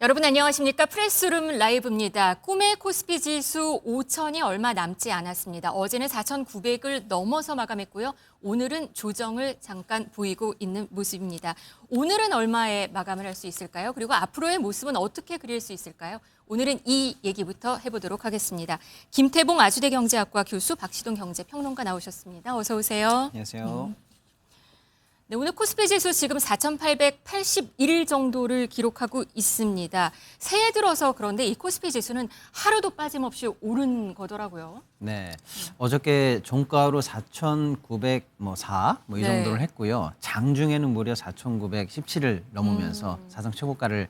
여러분 안녕하십니까? 프레스룸 라이브입니다. 꿈의 코스피 지수 5천이 얼마 남지 않았습니다. 어제는 4,900을 넘어서 마감했고요. 오늘은 조정을 잠깐 보이고 있는 모습입니다. 오늘은 얼마에 마감을 할 수 있을까요? 그리고 앞으로의 모습은 어떻게 그릴 수 있을까요? 오늘은 이 얘기부터 해보도록 하겠습니다. 김태봉 아주대 경제학과 교수, 박시동 경제평론가 나오셨습니다. 어서 오세요. 안녕하세요. 네, 오늘 코스피 지수 지금 4,881 정도를 기록하고 있습니다. 새해 들어서 그런데 이 코스피 지수는 하루도 빠짐없이 오른 거더라고요. 네, 어저께 종가로 4,904 이 네. 정도를 했고요. 장중에는 무려 4,917을 넘으면서 사상 최고가를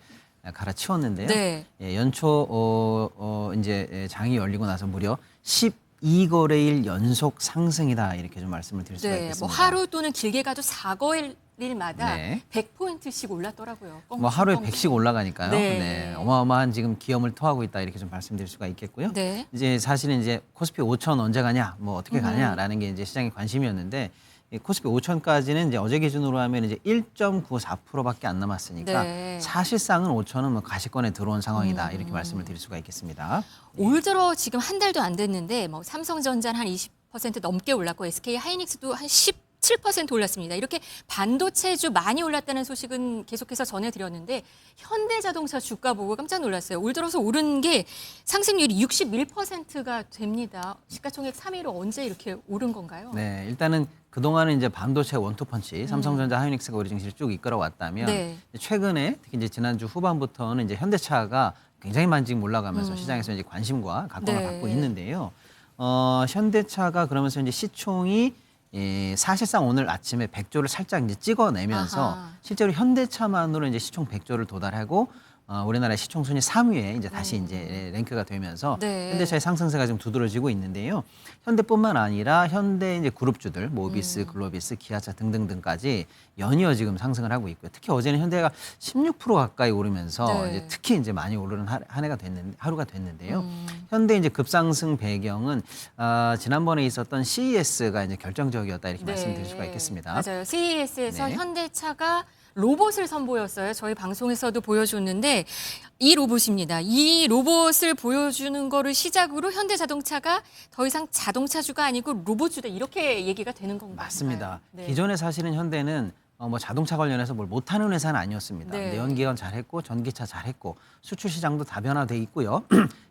갈아치웠는데요. 네. 예, 연초 이제 장이 열리고 나서 무려 12거래일 연속 상승이다 이렇게 좀 말씀을 드릴 수가 있겠습니다. 뭐 하루 또는 길게 가도 4거래일마다 네. 100포인트씩 올랐더라고요. 뭐 하루에 100씩 올라가니까요. 네. 네, 어마어마한 지금 기염을 토하고 있다 이렇게 좀 말씀드릴 수가 있겠고요. 네. 이제 사실은 이제 코스피 5천 언제 가냐, 뭐 어떻게 가냐라는 게 이제 시장의 관심이었는데 이 코스피 5천까지는 이제 어제 기준으로 하면 이제 1.94%밖에 안 남았으니까 네. 사실상은 5천은 뭐 가시권에 들어온 상황이다 이렇게 말씀을 드릴 수가 있겠습니다. 올 들어 지금 한 달도 안 됐는데 뭐 삼성전자는 한 20% 넘게 올랐고 SK 하이닉스도 한 17% 올랐습니다. 이렇게 반도체주 많이 올랐다는 소식은 계속해서 전해드렸는데 현대자동차 주가 보고 깜짝 놀랐어요. 올 들어서 오른 게 상승률이 61%가 됩니다. 시가총액 3위로 언제 이렇게 오른 건가요? 네, 일단은 그동안은 이제 반도체 원투펀치, 삼성전자, 하이닉스가 우리 증시를 쭉 이끌어왔다면 네. 최근에 특히 이제 지난주 후반부터는 이제 현대차가 굉장히 많이 지금 올라가면서 시장에서 이제 관심과 각광을 네. 받고 있는데요. 현대차가 그러면서 이제 시총이 사실상 오늘 아침에 100조를 살짝 이제 찍어내면서 아하. 실제로 현대차만으로 이제 시총 100조를 도달하고 우리나라의 시총 순위 3위에 이제 다시 이제 랭크가 되면서 네. 현대차의 상승세가 좀 두드러지고 있는데요. 현대뿐만 아니라 현대 이제 그룹주들, 모비스, 글로비스, 기아차 등등등까지 연이어 지금 상승을 하고 있고요. 특히 어제는 현대가 16% 가까이 오르면서 네. 이제 특히 이제 많이 오르는 한 해가 됐는데 하루가 됐는데요. 현대 이제 급상승 배경은 지난번에 있었던 CES가 이제 결정적이었다 이렇게 말씀드릴 수가 있겠습니다. 맞아요. CES에서 네. 현대차가 로봇을 선보였어요. 저희 방송에서도 보여줬는데 이 로봇입니다. 이 로봇을 보여주는 거를 시작으로 현대자동차가 더 이상 자동차주가 아니고 로봇주다 이렇게 얘기가 되는 건가요? 맞습니다. 네. 기존에 사실은 현대는 뭐 자동차 관련해서 뭘 못하는 회사는 아니었습니다. 네. 내연기관 잘했고 전기차 잘했고 수출 시장도 다변화돼 있고요.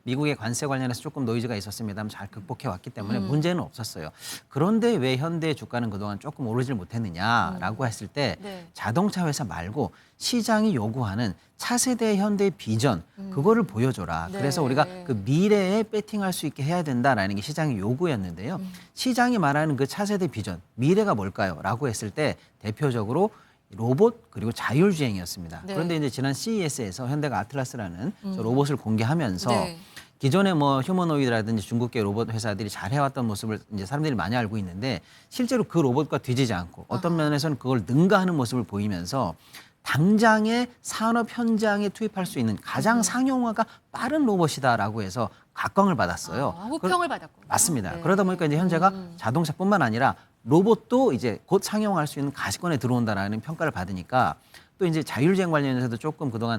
미국의 관세 관련해서 조금 노이즈가 있었습니다만 잘 극복해 왔기 때문에 문제는 없었어요. 그런데 왜 현대의 주가는 그동안 조금 오르질 못했느냐라고 했을 때 네. 자동차 회사 말고 시장이 요구하는 차세대 현대의 비전 그거를 보여줘라. 네. 그래서 우리가 그 미래에 배팅할 수 있게 해야 된다라는 게 시장의 요구였는데요. 시장이 말하는 그 차세대 비전 미래가 뭘까요? 라고 했을 때 대표적으로 로봇 그리고 자율주행이었습니다. 네. 그런데 이제 지난 CES에서 현대가 아틀라스라는 저 로봇을 공개하면서 네. 기존에 뭐 휴머노이드라든지 중국계 로봇 회사들이 잘 해왔던 모습을 이제 사람들이 많이 알고 있는데 실제로 그 로봇과 뒤지지 않고 어떤 면에서는 그걸 능가하는 모습을 보이면서 당장의 산업 현장에 투입할 수 있는 가장 상용화가 빠른 로봇이다라고 해서 각광을 받았어요. 호평을 받았고. 맞습니다. 네. 그러다 보니까 이제 현재가 자동차뿐만 아니라 로봇도 이제 곧 상용할 수 있는 가시권에 들어온다라는 평가를 받으니까 또 이제 자율주행 관련해서도 조금 그동안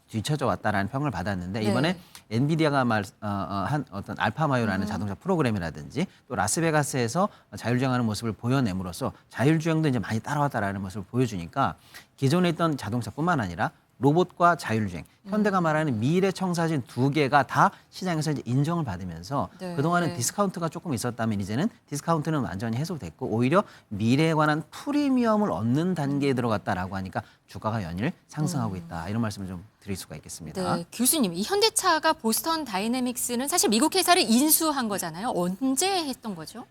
뒤처져 왔다라는 평을 받았는데 이번에 엔비디아가 한 어떤 알파마요라는 자동차 프로그램이라든지 또 라스베가스에서 자율주행하는 모습을 보여냄으로써 자율주행도 이제 많이 따라왔다라는 모습을 보여주니까 기존에 있던 자동차뿐만 아니라 로봇과 자율주행, 현대가 말하는 미래 청사진 두 개가 다 시장에서 이제 인정을 받으면서 네. 그동안은 디스카운트가 조금 있었다면 이제는 디스카운트는 완전히 해소됐고 오히려 미래에 관한 프리미엄을 얻는 단계에 들어갔다라고 하니까 주가가 연일 상승하고 있다. 이런 말씀을 좀 드릴 수가 있겠습니다. 네, 교수님, 이 현대차가 보스턴 다이내믹스는 사실 미국 회사를 인수한 거잖아요. 언제 했던 거죠?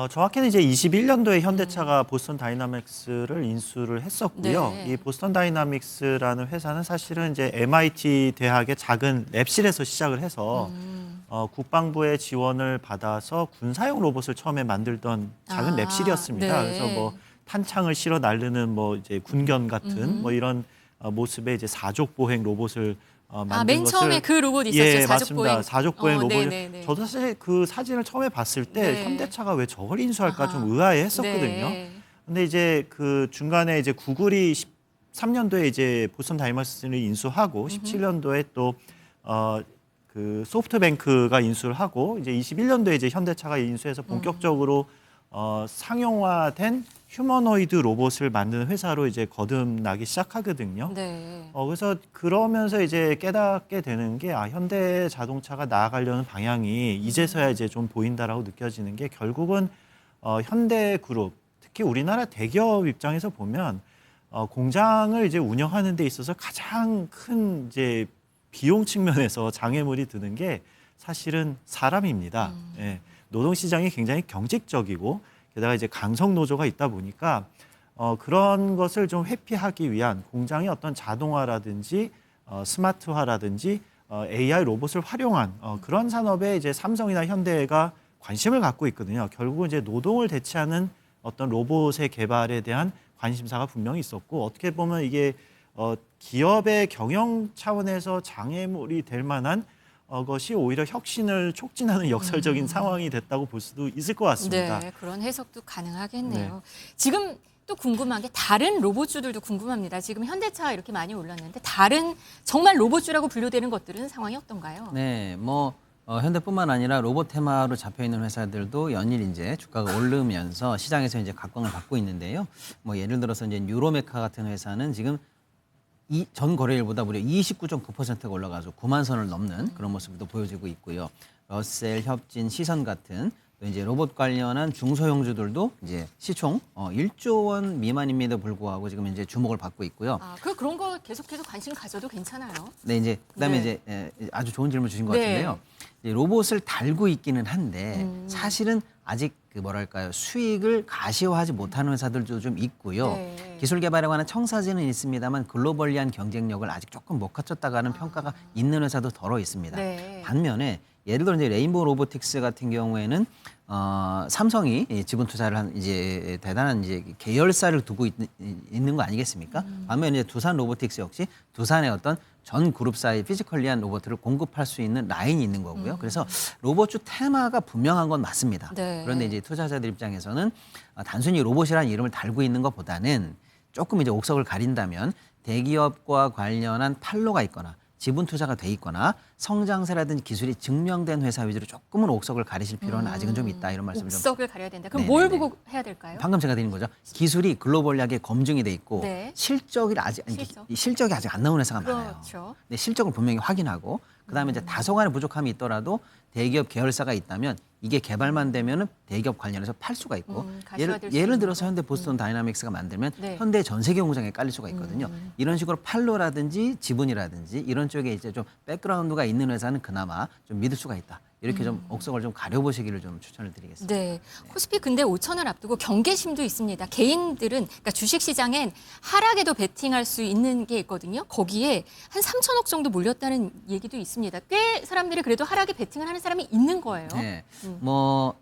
정확히는 이제 21년도에 현대차가 보스턴 다이나믹스를 인수를 했었고요. 네. 이 보스턴 다이나믹스라는 회사는 사실은 이제 MIT 대학의 작은 랩실에서 시작을 해서 국방부의 지원을 받아서 군사용 로봇을 처음에 만들던 작은 랩실이었습니다. 네. 그래서 뭐 탄창을 실어 날르는 뭐 이제 군견 같은 뭐 이런 모습의 이제 사족 보행 로봇을 만든 맨 것을 처음에 그 로봇 있었죠. 예, 사족보행. 맞습니다. 사족보행 로봇을 네네네. 저도 사실 그 사진을 처음에 봤을 때 네. 현대차가 왜 저걸 인수할까 아하. 좀 의아해했었거든요. 네. 근데 이제 그 중간에 이제 구글이 13년도에 이제 보스턴 다이너스를 인수하고 17년도에 또 그 소프트뱅크가 인수를 하고 이제 21년도에 이제 현대차가 인수해서 본격적으로 상용화된 휴머노이드 로봇을 만드는 회사로 이제 거듭나기 시작하거든요. 네. 그래서 그러면서 이제 깨닫게 되는 게 현대 자동차가 나아가려는 방향이 이제서야 이제 좀 보인다라고 느껴지는 게 결국은 현대그룹 특히 우리나라 대기업 입장에서 보면 공장을 이제 운영하는 데 있어서 가장 큰 이제 비용 측면에서 장애물이 드는 게 사실은 사람입니다. 예, 노동 시장이 굉장히 경직적이고 게다가 이제 강성 노조가 있다 보니까 그런 것을 좀 회피하기 위한 공장의 어떤 자동화라든지 스마트화라든지 AI 로봇을 활용한 그런 산업에 이제 삼성이나 현대가 관심을 갖고 있거든요. 결국은 이제 노동을 대체하는 어떤 로봇의 개발에 대한 관심사가 분명히 있었고 어떻게 보면 이게 기업의 경영 차원에서 장애물이 될 만한 것이 오히려 혁신을 촉진하는 역설적인 상황이 됐다고 볼 수도 있을 것 같습니다. 네, 그런 해석도 가능하겠네요. 네. 지금 또 궁금한 게 다른 로봇주들도 궁금합니다. 지금 현대차 이렇게 많이 올랐는데 다른 정말 로봇주라고 분류되는 것들은 상황이 어떤가요? 네, 뭐 현대뿐만 아니라 로봇 테마로 잡혀 있는 회사들도 연일 이제 주가가 오르면서 시장에서 이제 각광을 받고 있는데요. 뭐 예를 들어서 이제 뉴로메카 같은 회사는 지금 이 전 거래일보다 무려 29.9%가 올라가서 9만 선을 넘는 그런 모습도 보여지고 있고요. 러셀, 협진, 시선 같은 또 이제 로봇 관련한 중소형주들도 이제 시총 1조 원 미만임에도 불구하고 지금 이제 주목을 받고 있고요. 그런 거 계속해서 관심 가져도 괜찮아요. 네, 이제 그다음에 네. 이제 아주 좋은 질문 주신 것 네. 같은데요. 이제 로봇을 달고 있기는 한데 사실은 아직 그 뭐랄까요 수익을 가시화하지 못하는 회사들도 좀 있고요. 네. 기술 개발에 관한 청사진은 있습니다만 글로벌리한 경쟁력을 아직 조금 못 갖췄다가는 평가가 있는 회사도 더러 있습니다. 네. 반면에 예를 들어 이제 레인보우 로보틱스 같은 경우에는 삼성이 지분 투자를 한 이제 대단한 이제 계열사를 두고 있는 거 아니겠습니까? 반면에 이제 두산 로보틱스 역시 두산의 어떤 전 그룹사의 피지컬리한 로봇을 공급할 수 있는 라인이 있는 거고요. 그래서 로봇주 테마가 분명한 건 맞습니다. 네. 그런데 이제 투자자들 입장에서는 단순히 로봇이라는 이름을 달고 있는 것보다는 조금 이제 옥석을 가린다면 대기업과 관련한 판로가 있거나 지분 투자가 돼 있거나 성장세라든지 기술이 증명된 회사 위주로 조금은 옥석을 가리실 필요는 아직은 좀 있다 이런 말씀 좀. 옥석을 가려야 된다. 그럼 네네네. 뭘 보고 해야 될까요? 방금 제가 드린 거죠. 기술이 글로벌하게 검증이 돼 있고 네. 실적이 아직 실적. 실적이 아직 안 나온 회사가 많아요. 그렇죠. 네, 실적을 분명히 확인하고 그다음에 이제 다소간의 부족함이 있더라도 대기업 계열사가 있다면 이게 개발만 되면은 대기업 관련해서 팔 수가 있고 가시화될 수 예를 있는 들어서 거. 현대 보스턴 다이나믹스가 만들면 네. 현대 전 세계 공장에 깔릴 수가 있거든요. 이런 식으로 판로라든지 지분이라든지 이런 쪽에 이제 좀 백그라운드가 있는 회사는 그나마 좀 믿을 수가 있다. 이렇게 좀 옥석을 좀 가려보시기를 좀 추천을 드리겠습니다. 네. 코스피 근데 5천을 앞두고 경계심도 있습니다. 개인들은 그러니까 주식 시장엔 하락에도 베팅할 수 있는 게 있거든요. 거기에 한 3천억 정도 몰렸다는 얘기도 있습니다. 꽤 사람들이 그래도 하락에 베팅을 하는 사람이 있는 거예요. 네. 뭐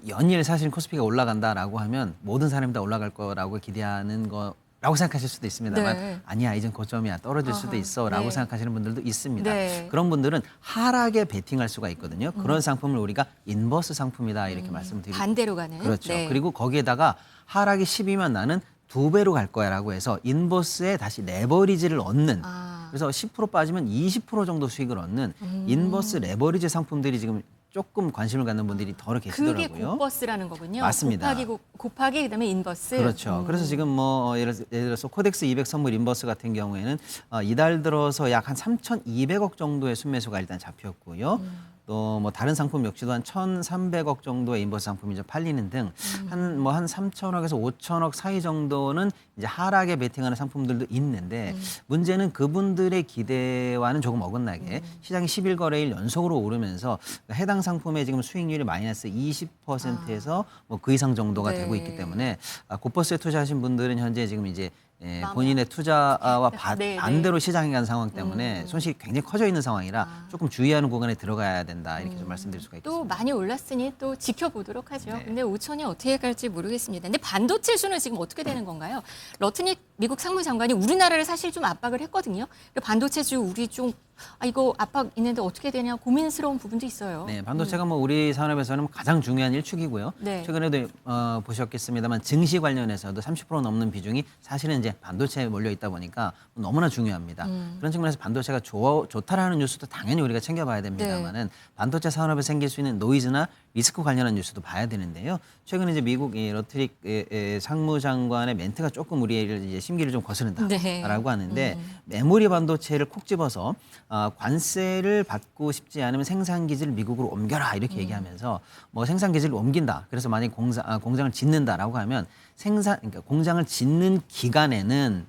연일 사실 코스피가 올라간다라고 하면 모든 사람이 다 올라갈 거라고 기대하는 거라고 생각하실 수도 있습니다만 네. 아니야 이젠 고점이야 떨어질 수도 아하, 있어라고 네. 생각하시는 분들도 있습니다. 네. 그런 분들은 하락에 베팅할 수가 있거든요. 그런 상품을 우리가 인버스 상품이다 이렇게 말씀드리고 반대로 가는. 그렇죠. 네. 그리고 거기에다가 하락이 10이면 나는 2배로 갈 거야라고 해서 인버스에 다시 레버리지를 얻는 그래서 10% 빠지면 20% 정도 수익을 얻는 인버스 레버리지 상품들이 지금 조금 관심을 갖는 분들이 더러 그게 계시더라고요. 곱버스라는 거군요. 맞습니다. 곱하기 그다음에 인버스. 그렇죠. 그래서 지금 뭐 예를 들어서 코덱스 200 선물 인버스 같은 경우에는 이달 들어서 약 한 3,200억 정도의 순매수가 일단 잡혔고요. 또 뭐 다른 상품 역시도 한 1,300억 정도의 인버스 상품이 좀 팔리는 등 한 3,000억에서 5,000억 사이 정도는 이제 하락에 베팅하는 상품들도 있는데 문제는 그분들의 기대와는 조금 어긋나게 시장이 10일 거래일 연속으로 오르면서 해당 상품의 지금 수익률이 마이너스 20%에서 뭐 그 이상 정도가 네. 되고 있기 때문에 곱버스에 투자하신 분들은 현재 지금 이제 마음이 본인의 투자와 네, 반대로 시장에 간 상황 때문에 손실이 굉장히 커져 있는 상황이라 조금 주의하는 구간에 들어가야 된다 이렇게 좀 말씀드릴 수가 또 있겠습니다. 많이 올랐으니 또 지켜보도록 하죠. 네. 근데 5천이 어떻게 갈지 모르겠습니다. 근데 반도체 수는 지금 어떻게 되는 건가요? 미국 상무장관이 우리나라를 사실 좀 압박을 했거든요. 반도체주 우리 좀 이거 압박 있는데 어떻게 되냐 고민스러운 부분도 있어요. 네, 반도체가 뭐 우리 산업에서는 가장 중요한 일축이고요. 네. 최근에도 보셨겠습니다만 증시 관련해서도 30% 넘는 비중이 사실은 이제 반도체에 몰려 있다 보니까 너무나 중요합니다. 그런 측면에서 반도체가 좋다라는 뉴스도 당연히 우리가 챙겨봐야 됩니다만은 반도체 산업에 생길 수 있는 노이즈나 리스크 관련한 뉴스도 봐야 되는데요. 최근에 이제 미국 러트릭 상무장관의 멘트가 조금 우리의 이제 심기를 좀 거스른다라고 네. 하는데 메모리 반도체를 콕 집어서 관세를 받고 싶지 않으면 생산 기지를 미국으로 옮겨라 이렇게 얘기하면서 뭐 생산 기지를 옮긴다. 그래서 만약 공장을 짓는다라고 하면 그러니까 공장을 짓는 기간에는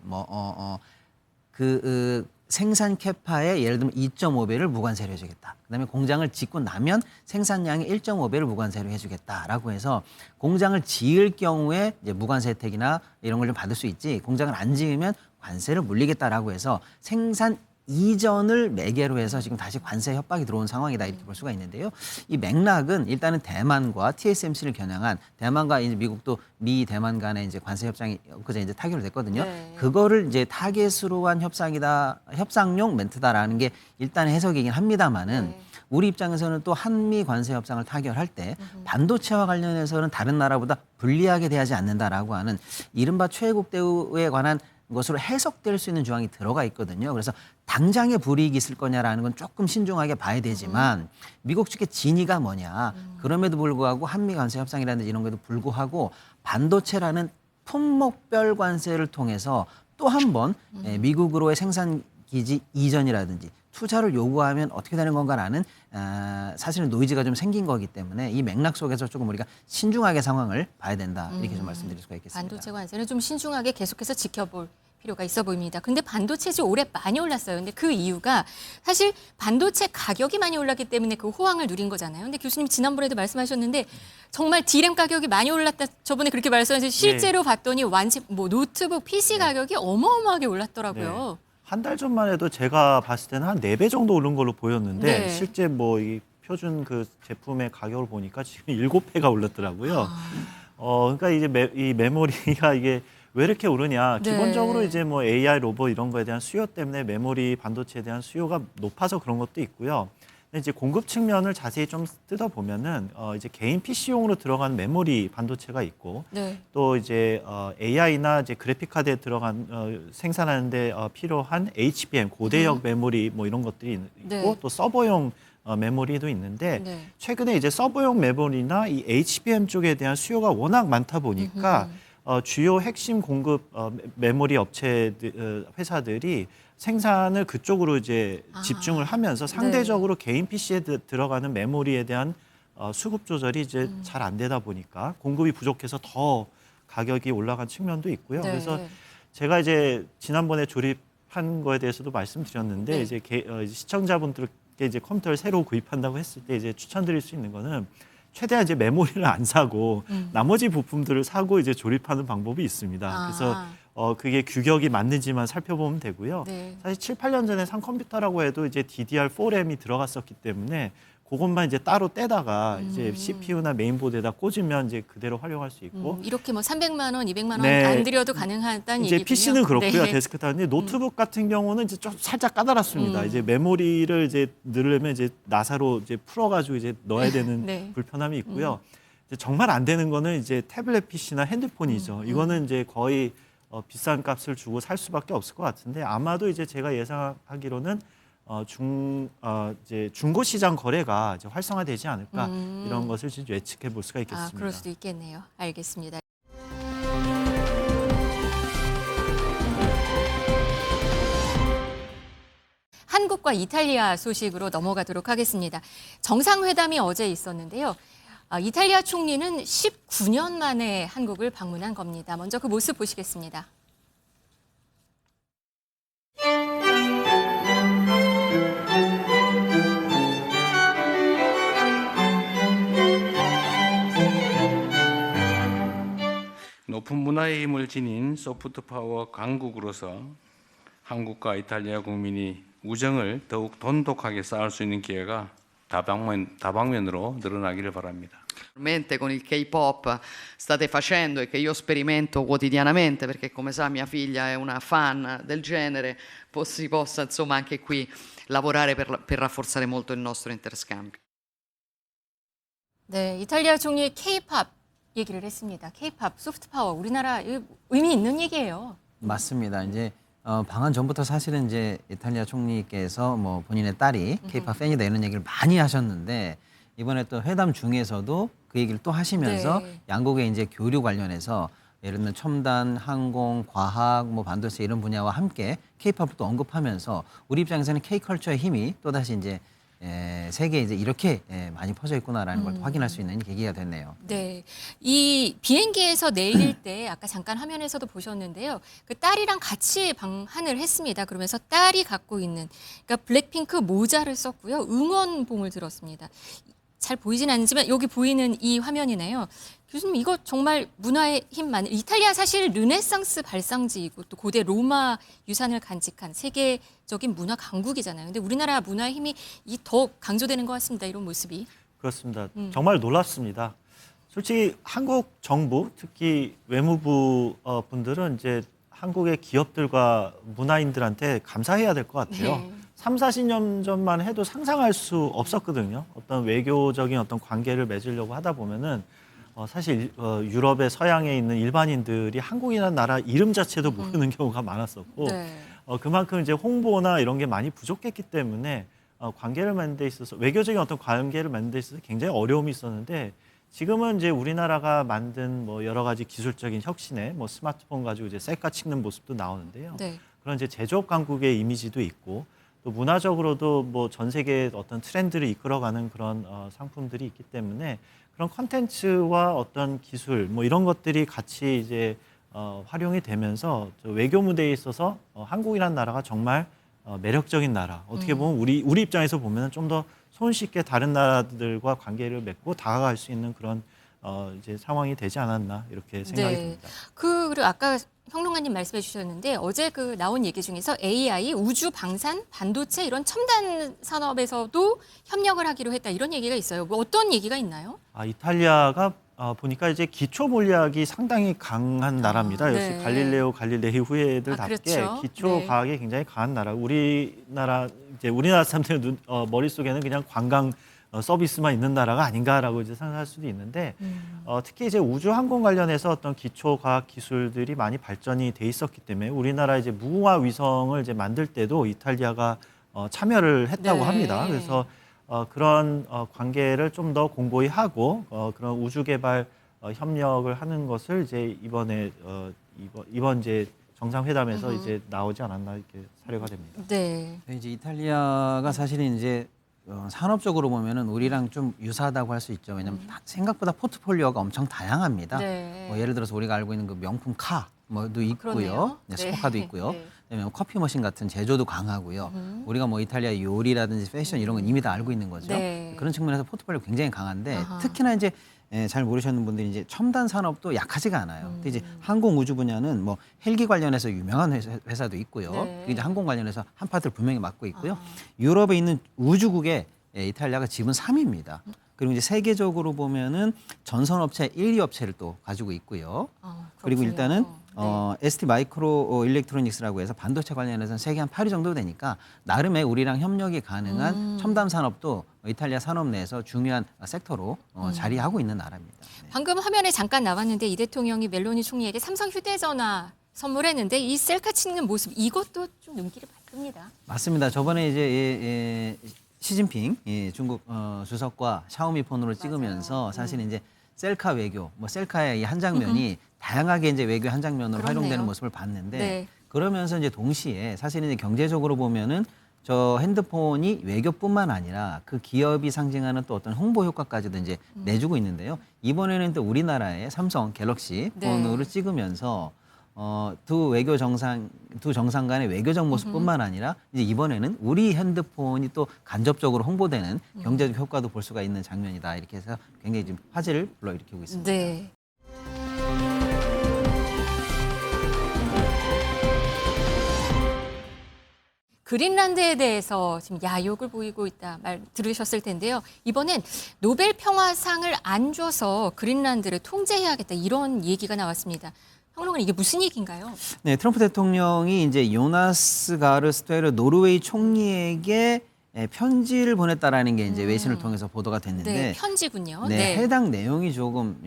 생산 캐파의 예를 들면 2.5배를 무관세로 해주겠다. 그다음에 공장을 짓고 나면 생산량의 1.5배를 무관세로 해주겠다라고 해서 공장을 지을 경우에 이제 무관세 혜택이나 이런 걸 좀 받을 수 있지. 공장을 안 지으면 관세를 물리겠다라고 해서 생산 이전을 매개로 해서 지금 다시 관세 협박이 들어온 상황이다 이렇게 볼 수가 있는데요. 이 맥락은 일단은 대만과 TSMC를 겨냥한 대만과 이제 미국도 미 대만 간의 이제 관세 협상이 그제 이제 타결이 됐거든요. 네. 그거를 이제 타겟으로 한 협상용 멘트다라는 게 일단 해석이긴 합니다만은 네. 우리 입장에서는 또 한미 관세 협상을 타결할 때 반도체와 관련해서는 다른 나라보다 불리하게 대하지 않는다라고 하는 이른바 최애국 대우에 관한 것으로 해석될 수 있는 조항이 들어가 있거든요. 그래서 당장의 불이익이 있을 거냐라는 건 조금 신중하게 봐야 되지만 미국 측의 진위가 뭐냐. 그럼에도 불구하고 한미 관세 협상이라든지 이런 것에도 불구하고 반도체라는 품목별 관세를 통해서 또 한 번 미국으로의 생산 기지 이전이라든지 투자를 요구하면 어떻게 되는 건가라는 사실은 노이즈가 좀 생긴 거기 때문에 이 맥락 속에서 조금 우리가 신중하게 상황을 봐야 된다 이렇게 좀 말씀드릴 수가 있겠습니다. 반도체 관세는 좀 신중하게 계속해서 지켜볼 필요가 있어 보입니다. 근데 반도체주 올해 많이 올랐어요. 근데 그 이유가 사실 반도체 가격이 많이 올랐기 때문에 그 호황을 누린 거잖아요. 근데 교수님 지난번에도 말씀하셨는데 정말 D램 가격이 많이 올랐다. 저번에 그렇게 말씀하셨는데 실제로 봤더니 노트북 PC 가격이 어마어마하게 올랐더라고요. 한 달 전만 해도 제가 봤을 때는 한 4배 정도 오른 걸로 보였는데 네. 실제 뭐 이 표준 그 제품의 가격을 보니까 지금 7배가 올랐더라고요. 그러니까 이제 이 메모리가 이게 왜 이렇게 오르냐? 네. 기본적으로 이제 뭐 AI 로봇 이런 거에 대한 수요 때문에 메모리 반도체에 대한 수요가 높아서 그런 것도 있고요. 근데 이제 공급 측면을 자세히 좀 뜯어 보면은 이제 개인 PC용으로 들어간 메모리 반도체가 있고 네. 또 이제 AI나 이제 그래픽 카드에 들어간 생산하는데 필요한 HBM 고대역 메모리 뭐 이런 것들이 있고 네. 또 서버용 메모리도 있는데 네. 최근에 이제 서버용 메모리나 이 HBM 쪽에 대한 수요가 워낙 많다 보니까 주요 핵심 공급 메모리 업체들 회사들이 생산을 그쪽으로 이제 집중을 하면서 상대적으로 개인 PC에 들어가는 메모리에 대한 수급 조절이 이제 잘 안 되다 보니까 공급이 부족해서 더 가격이 올라간 측면도 있고요. 네. 그래서 제가 이제 지난번에 조립한 거에 대해서도 말씀드렸는데 네. 이제 시청자분들께 이제 컴퓨터를 새로 구입한다고 했을 때 이제 추천드릴 수 있는 거는 최대한 이제 메모리를 안 사고 나머지 부품들을 사고 이제 조립하는 방법이 있습니다. 그래서 그게 규격이 맞는지만 살펴보면 되고요. 네. 사실 7, 8년 전에 산 컴퓨터라고 해도 이제 DDR4램이 들어갔었기 때문에 그것만 이제 따로 떼다가 이제 CPU나 메인보드에다 꽂으면 이제 그대로 활용할 수 있고 이렇게 뭐 300만 원, 200만 원 네. 안 들여도 가능하다는 이제 얘기군요. PC는 그렇고요. 네. 데스크탑. 근데 노트북 같은 경우는 이제 좀 살짝 까다롭습니다. 이제 메모리를 이제 넣으려면 이제 나사로 이제 풀어가지고 이제 넣어야 되는 네. 불편함이 있고요. 이제 정말 안 되는 거는 이제 태블릿 PC나 핸드폰이죠. 이거는 이제 거의 비싼 값을 주고 살 수밖에 없을 것 같은데 아마도 이제 제가 예상하기로는 이제 중고 시장 거래가 이제 활성화되지 않을까 이런 것을 지금 예측해 볼 수가 있겠습니다. 그럴 수도 있겠네요. 알겠습니다. 한국과 이탈리아 소식으로 넘어가도록 하겠습니다. 정상회담이 어제 있었는데요. 이탈리아 총리는 19년 만에 한국을 방문한 겁니다. 먼저 그 모습 보시겠습니다. 높은 문화의 힘을 지닌 소프트파워 강국으로서 한국과 이탈리아 국민이 우정을 더욱 돈독하게 쌓을 수 있는 기회가 다방면으로 늘어나기를 바랍니다. Realmente con il K-pop state facendo e che io sperimento quotidianamente, perché come sa mia figlia è una fan del genere, si possa insomma anche qui lavorare per rafforzare molto il nostro interscambio. 네, 이탈리아 총리 K-팝 얘기를 했습니다. K-팝, 소프트 파워, 우리나라 이거 의미 있는 얘기예요. 맞습니다. 이제 방한 전부터 사실은 이제 이탈리아 총리께서 뭐 본인의 딸이 케이팝 팬이다 이런 얘기를 많이 하셨는데 이번에 또 회담 중에서도 그 얘기를 또 하시면서 네. 양국의 이제 교류 관련해서 예를 들면 첨단, 항공, 과학, 뭐 반도체 이런 분야와 함께 케이팝을 또 언급하면서 우리 입장에서는 K컬처의 힘이 또 다시 이제 세계에 이제 이렇게 많이 퍼져 있구나라는 걸 확인할 수 있는 계기가 됐네요. 네, 이 비행기에서 내릴 때 아까 잠깐 화면에서도 보셨는데요. 그 딸이랑 같이 방한을 했습니다. 그러면서 딸이 갖고 있는 그러니까 블랙핑크 모자를 썼고요. 응원봉을 들었습니다. 잘 보이진 않지만 여기 보이는 이 화면이네요. 교수님 이거 정말 문화의 힘 많은 이탈리아 사실 르네상스 발상지이고 또 고대 로마 유산을 간직한 세계적인 문화 강국이잖아요. 근데 우리나라 문화의 힘이 더 강조되는 것 같습니다. 이런 모습이. 그렇습니다. 정말 놀랍습니다. 솔직히 한국 정부, 특히 외무부 분들은 이제 한국의 기업들과 문화인들한테 감사해야 될 것 같아요. 네. 3, 40년 전만 해도 상상할 수 없었거든요. 어떤 외교적인 어떤 관계를 맺으려고 하다 보면은 사실 유럽의 서양에 있는 일반인들이 한국이라는 나라 이름 자체도 모르는 경우가 많았었고 네. 그만큼 이제 홍보나 이런 게 많이 부족했기 때문에 관계를 맺는 데 있어서 외교적인 어떤 관계를 맺는 데 있어서 굉장히 어려움이 있었는데 지금은 이제 우리나라가 만든 뭐 여러 가지 기술적인 혁신에 뭐 스마트폰 가지고 이제 셀카 찍는 모습도 나오는데요. 네. 그런 이제 제조업 강국의 이미지도 있고 또 문화적으로도 뭐 전 세계의 어떤 트렌드를 이끌어가는 그런 상품들이 있기 때문에 그런 콘텐츠와 어떤 기술 뭐 이런 것들이 같이 이제 활용이 되면서 외교 무대에 있어서 한국이라는 나라가 정말 매력적인 나라. 어떻게 보면 우리 입장에서 보면 좀 더 손쉽게 다른 나라들과 관계를 맺고 다가갈 수 있는 그런 이제 상황이 되지 않았나 이렇게 생각이 듭니다. 그리고 아까 평론가님 말씀해 주셨는데 어제 그 나온 얘기 중에서 AI, 우주, 방산, 반도체 이런 첨단 산업에서도 협력을 하기로 했다 이런 얘기가 있어요. 뭐 어떤 얘기가 있나요? 이탈리아가 보니까 이제 기초 물리학이 상당히 강한 나라입니다. 역시 네. 갈릴레오 갈릴레이 후예들답게 그렇죠. 기초 네. 과학이 굉장히 강한 나라. 우리나라 사람들 머릿속에는 그냥 관광 서비스만 있는 나라가 아닌가라고 이제 생각할 수도 있는데 특히 이제 우주 항공 관련해서 어떤 기초 과학 기술들이 많이 발전이 돼 있었기 때문에 우리나라 이제 무궁화 위성을 이제 만들 때도 이탈리아가 참여를 했다고 네. 합니다. 그래서 그런 관계를 좀 더 공고히 하고 그런 우주 개발 협력을 하는 것을 이제 이번 이제 정상회담에서 이제 나오지 않았나 이렇게 사례가 됩니다. 네. 이제 이탈리아가 사실은 이제 산업적으로 보면은 우리랑 좀 유사하다고 할 수 있죠. 왜냐하면 생각보다 포트폴리오가 엄청 다양합니다. 네. 뭐 예를 들어서 우리가 알고 있는 그 명품 카 뭐도 있고요, 그러네요. 네, 네. 스포카도 있고요. 네. 그다음에 커피 머신 같은 제조도 강하고요. 우리가 뭐 이탈리아 요리라든지 패션 이런 건 이미 다 알고 있는 거죠. 네. 그런 측면에서 포트폴리오 굉장히 강한데 아하. 특히나 이제 잘 모르셨는 분들이 이제 첨단 산업도 약하지가 않아요. 근데 이제 항공 우주 분야는 뭐 헬기 관련해서 유명한 회사도 있고요. 네. 그리고 이제 항공 관련해서 한 파트를 분명히 맡고 있고요. 유럽에 있는 우주국에 이탈리아가 지분 3위입니다. 그리고 이제 세계적으로 보면은 전선 업체 1위 업체를 또 가지고 있고요. 그리고 그렇군요. 일단은 네. ST 마이크로 일렉트로닉스라고 해서 반도체 관련해서는 세계 한 8위 정도 되니까 나름의 우리랑 협력이 가능한 첨단 산업도 이탈리아 산업 내에서 중요한 섹터로 자리하고 있는 나라입니다. 네. 방금 화면에 잠깐 나왔는데 이 대통령이 멜로니 총리에게 삼성 휴대전화 선물했는데 이 셀카 찍는 모습 이것도 좀 눈길을 받습니다. 맞습니다. 저번에 이제 시진핑 중국 주석과 샤오미 폰으로 찍으면서 사실 이제 셀카 외교, 뭐 셀카의 이 한 장면이 다양하게 이제 외교 한 장면으로 그렇네요. 활용되는 모습을 봤는데 네. 그러면서 이제 동시에 사실은 이제 경제적으로 보면은 저 핸드폰이 외교뿐만 아니라 그 기업이 상징하는 또 어떤 홍보 효과까지도 이제 내주고 있는데요. 이번에는 또 우리나라의 삼성 갤럭시 네. 폰으로 찍으면서 두 정상 간의 외교적 모습뿐만 아니라 이제 이번에는 우리 핸드폰이 또 간접적으로 홍보되는 경제적 효과도 볼 수가 있는 장면이다. 이렇게 해서 굉장히 지금 화제를 불러일으키고 있습니다. 네. 그린란드에 대해서 지금 야욕을 보이고 있다 말 들으셨을 텐데요. 이번엔 노벨 평화상을 안 줘서 그린란드를 통제해야겠다 이런 얘기가 나왔습니다. 평론가는 이게 무슨 얘기인가요? 네, 트럼프 대통령이 이제 요나스 가르 스테르 노르웨이 총리에게 편지를 보냈다라는 게 이제 외신을 통해서 보도가 됐는데 네, 편지군요. 네, 해당 내용이 조금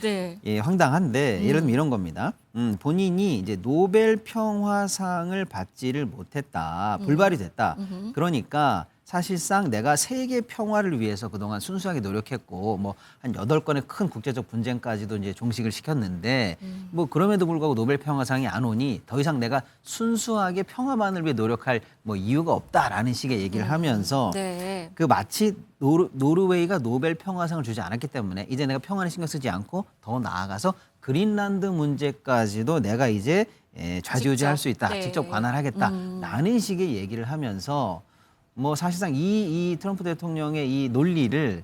네. 황당한데 예를 들면 이런 겁니다. 본인이 이제 노벨 평화상을 받지를 못했다, 불발이 됐다. 그러니까 사실상 내가 세계 평화를 위해서 그동안 순수하게 노력했고 뭐 한 8건의 큰 국제적 분쟁까지도 이제 종식을 시켰는데 뭐 그럼에도 불구하고 노벨 평화상이 안 오니 더 이상 내가 순수하게 평화만을 위해 노력할 뭐 이유가 없다라는 식의 얘기를 하면서 네. 그 마치 노르웨이가 노벨 평화상을 주지 않았기 때문에 이제 내가 평화에 신경 쓰지 않고 더 나아가서 그린란드 문제까지도 내가 이제 좌지우지할 수 있다. 네. 직접 관할하겠다라는 식의 얘기를 하면서 뭐 사실상 이 트럼프 대통령의 이 논리를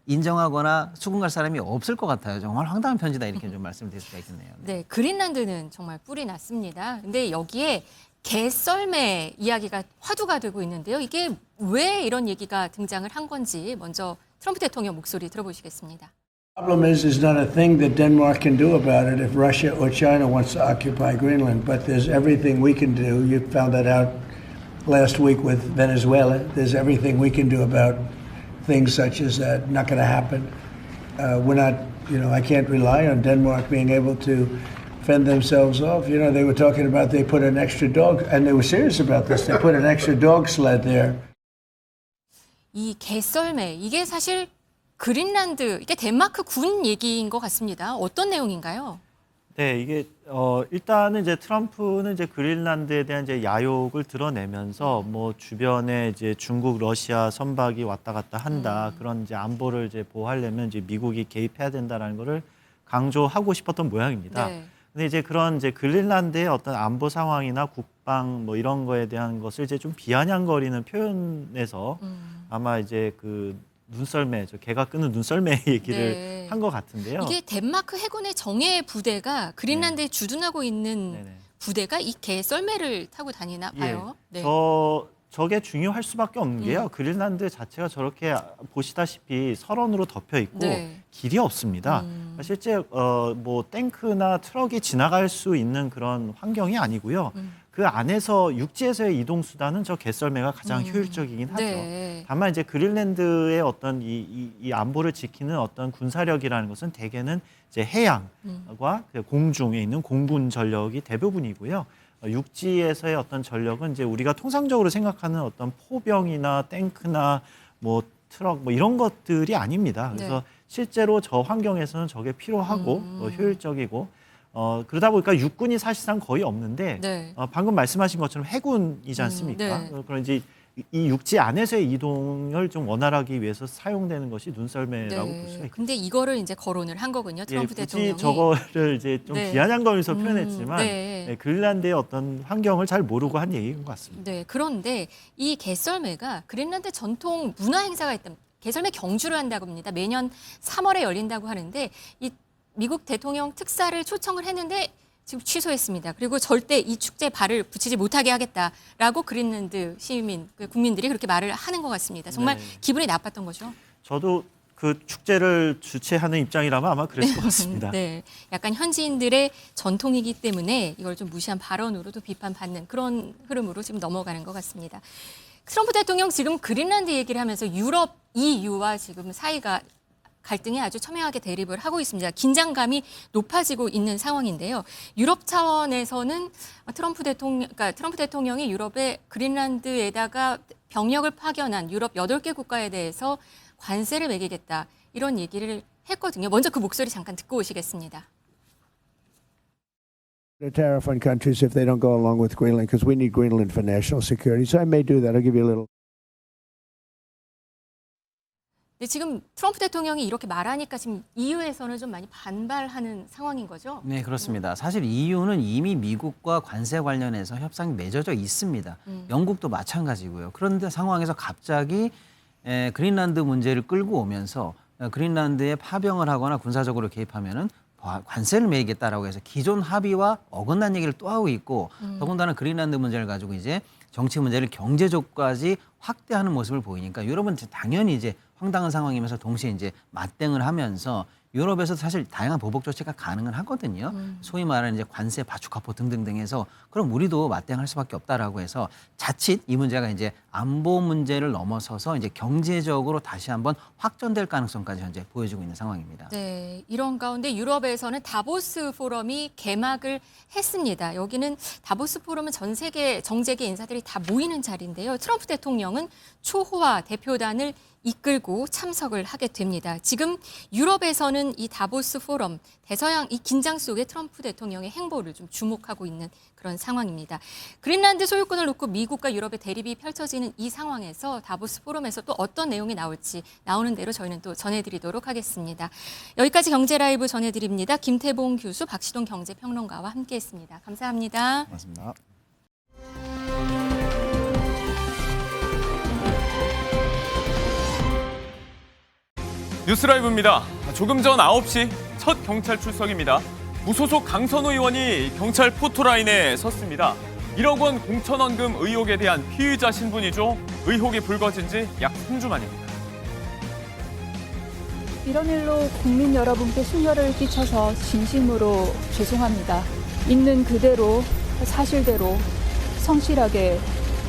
인정하거나 수긍할 사람이 없을 것 같아요. 정말 황당한 편지다 이렇게 좀 말씀드릴 수가 있겠네요. 네, 그린란드는 정말 뿔이 났습니다. 근데 여기에 개썰매 이야기가 화두가 되고 있는데요. 이게 왜 이런 얘기가 등장을 한 건지 먼저 트럼프 대통령 목소리 들어보시겠습니다. problem is there's not a thing that Denmark can do about it if Russia or China wants to occupy Greenland. But there's everything we can do. You found that out last week with Venezuela. There's everything we can do about things such as that. Not going to happen. We're not, I can't rely on Denmark being able to fend themselves off. They were talking about they put an extra dog, and they were serious about this. They put an extra dog sled there. 이 개썰매 이게 사실 그린란드 이게 덴마크 군 얘기인 것 같습니다. 어떤 내용인가요? 네, 이게 일단은 이제 트럼프는 이제 그린란드에 대한 이제 야욕을 드러내면서 뭐 주변에 이제 중국, 러시아 선박이 왔다 갔다 한다 그런 이제 안보를 이제 보호하려면 이제 미국이 개입해야 된다라는 거를 강조하고 싶었던 모양입니다. 네. 근데 이제 그런 이제 그린란드의 어떤 안보 상황이나 국방 뭐 이런 거에 대한 것을 이제 좀 비아냥거리는 표현에서 아마 이제 그 눈썰매, 개가 끄는 눈썰매 얘기를 네. 한 것 같은데요. 이게 덴마크 해군의 정예 부대가 그린란드에 주둔하고 있는 네네. 부대가 이 개썰매를 타고 다니나 봐요. 예. 네. 저게 중요할 수밖에 없는 게요. 그린란드 자체가 저렇게 보시다시피 설원으로 덮여 있고 네. 길이 없습니다. 실제 뭐 탱크나 트럭이 지나갈 수 있는 그런 환경이 아니고요. 그 안에서 육지에서의 이동 수단은 저 개썰매가 가장 효율적이긴 하죠. 네. 다만 이제 그린란드의 어떤 이 안보를 지키는 어떤 군사력이라는 것은 대개는 이제 해양과 그 공중에 있는 공군 전력이 대부분이고요. 육지에서의 어떤 전력은 이제 우리가 통상적으로 생각하는 어떤 포병이나 탱크나 뭐 트럭 뭐 이런 것들이 아닙니다. 그래서 네. 실제로 저 환경에서는 저게 필요하고 효율적이고 그러다 보니까 육군이 사실상 거의 없는데 네. 방금 말씀하신 것처럼 해군이지 않습니까? 네. 그런 이제 이 육지 안에서의 이동을 좀 원활하기 위해서 사용되는 것이 눈썰매라고 볼 수가 있겠죠. 근데 이거를 이제 거론을 한 거군요. 트럼프 굳이 대통령이. 저거를 이제 좀 네. 비아냥거리면서 표현했지만 네. 그린란드의 어떤 환경을 잘 모르고 한 얘기인 것 같습니다. 네. 그런데 이 개썰매가 그린란드 전통 문화 행사가 있다. 개썰매 경주를 한다고 합니다. 매년 3월에 열린다고 하는데 이 미국 대통령 특사를 초청을 했는데 지금 취소했습니다. 그리고 절대 이 축제에 발을 붙이지 못하게 하겠다라고 그린란드 시민, 국민들이 그렇게 말을 하는 것 같습니다. 정말 네. 기분이 나빴던 거죠. 저도 그 축제를 주최하는 입장이라면 아마 그랬을 것 같습니다. 네, 약간 현지인들의 전통이기 때문에 이걸 좀 무시한 발언으로도 비판받는 그런 흐름으로 지금 넘어가는 것 같습니다. 트럼프 대통령 지금 그린란드 얘기를 하면서 유럽 EU와 지금 사이가 갈등이 아주 첨예하게 대립을 하고 있습니다. 긴장감이 높아지고 있는 상황인데요. 유럽 차원에서는 트럼프 대통령이 유럽의 그린란드에다가 병력을 파견한 유럽 8개 국가에 대해서 관세를 매기겠다 이런 얘기를 했거든요. 먼저 그 목소리 잠깐 듣고 오시겠습니다. A tariff on countries if they don't go along with Greenland because we need Greenland for national security. So I may do that. I'll give you a little. 근데 지금 트럼프 대통령이 이렇게 말하니까 지금 EU에서는 좀 많이 반발하는 상황인 거죠? 네, 그렇습니다. 사실 EU는 이미 미국과 관세 관련해서 협상이 맺어져 있습니다. 영국도 마찬가지고요. 그런데 상황에서 갑자기 그린란드 문제를 끌고 오면서 그린란드에 파병을 하거나 군사적으로 개입하면은 관세를 매기겠다라고 해서 기존 합의와 어긋난 얘기를 또 하고 있고 더군다나 그린란드 문제를 가지고 이제 정치 문제를 경제적까지 확대하는 모습을 보이니까 유럽은 당연히 이제 황당한 상황이면서 동시에 이제 맞대응을 하면서 유럽에서 사실 다양한 보복 조치가 가능은 하거든요. 소위 말하는 이제 관세, 바축화포 등등등 해서 그럼 우리도 맞대응할 수밖에 없다라고 해서 자칫 이 문제가 이제 안보 문제를 넘어서서 이제 경제적으로 다시 한번 확전될 가능성까지 현재 보여지고 있는 상황입니다. 네, 이런 가운데 유럽에서는 다보스 포럼이 개막을 했습니다. 여기는 다보스 포럼은 전 세계 정재계 인사들이 다 모이는 자리인데요. 트럼프 대통령은 초호화 대표단을 이끌고 참석을 하게 됩니다. 지금 유럽에서는 이 다보스 포럼, 대서양 이 긴장 속에 트럼프 대통령의 행보를 좀 주목하고 있는 그런 상황입니다. 그린란드 소유권을 놓고 미국과 유럽의 대립이 펼쳐지는 이 상황에서 다보스 포럼에서 또 어떤 내용이 나올지 나오는 대로 저희는 또 전해드리도록 하겠습니다. 여기까지 경제 라이브 전해드립니다. 김태봉 교수, 박시동 경제평론가와 함께했습니다. 감사합니다. 고맙습니다. 뉴스라이브입니다. 조금 전 9시 첫 경찰 출석입니다. 무소속 강선우 의원이 경찰 포토라인에 섰습니다. 1억 원 공천원금 의혹에 대한 피의자 신분이죠. 의혹이 불거진 지 약 3주 만입니다. 이런 일로 국민 여러분께 심려를 끼쳐서 진심으로 죄송합니다. 있는 그대로 사실대로 성실하게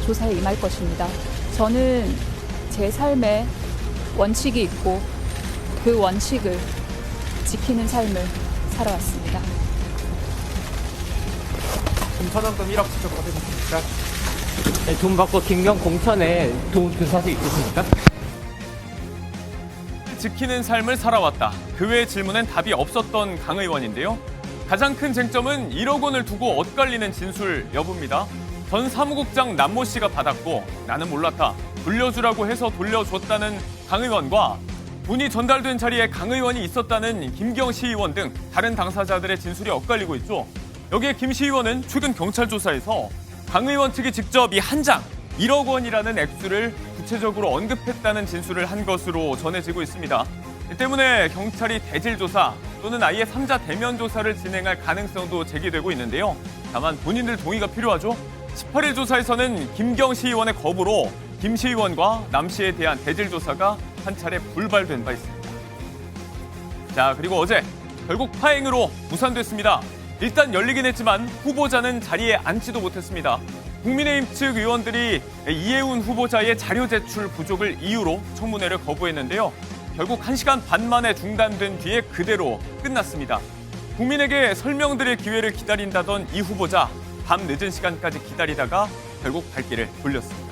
조사에 임할 것입니다. 저는 제 삶에 원칙이 있고 그 원칙을 지키는 삶을 살아왔습니다. 공천원금 1억 지적 받으셨습니까? 네, 돈 받고 김경 공천에 돈 그 사실 있으십니까? 지키는 삶을 살아왔다. 그 외의 질문엔 답이 없었던 강 의원인데요. 가장 큰 쟁점은 1억 원을 두고 엇갈리는 진술 여부입니다. 전 사무국장 남모 씨가 받았고 나는 몰랐다. 돌려주라고 해서 돌려줬다는 강 의원과 돈이 전달된 자리에 강 의원이 있었다는 김경 시의원 등 다른 당사자들의 진술이 엇갈리고 있죠. 여기에 김 시의원은 최근 경찰 조사에서 강 의원 측이 직접 이 한 장 1억 원이라는 액수를 구체적으로 언급했다는 진술을 한 것으로 전해지고 있습니다. 이 때문에 경찰이 대질 조사 또는 아예 3자 대면 조사를 진행할 가능성도 제기되고 있는데요. 다만 본인들 동의가 필요하죠. 18일 조사에서는 김경 시의원의 거부로 김 시의원과 남 씨에 대한 대질 조사가 한 차례 불발된 바 있습니다. 자, 그리고 어제 결국 파행으로 무산됐습니다. 일단 열리긴 했지만 후보자는 자리에 앉지도 못했습니다. 국민의힘 측 의원들이 이해운 후보자의 자료 제출 부족을 이유로 청문회를 거부했는데요. 결국 1시간 반 만에 중단된 뒤에 그대로 끝났습니다. 국민에게 설명드릴 기회를 기다린다던 이 후보자, 밤 늦은 시간까지 기다리다가 결국 발길을 돌렸습니다.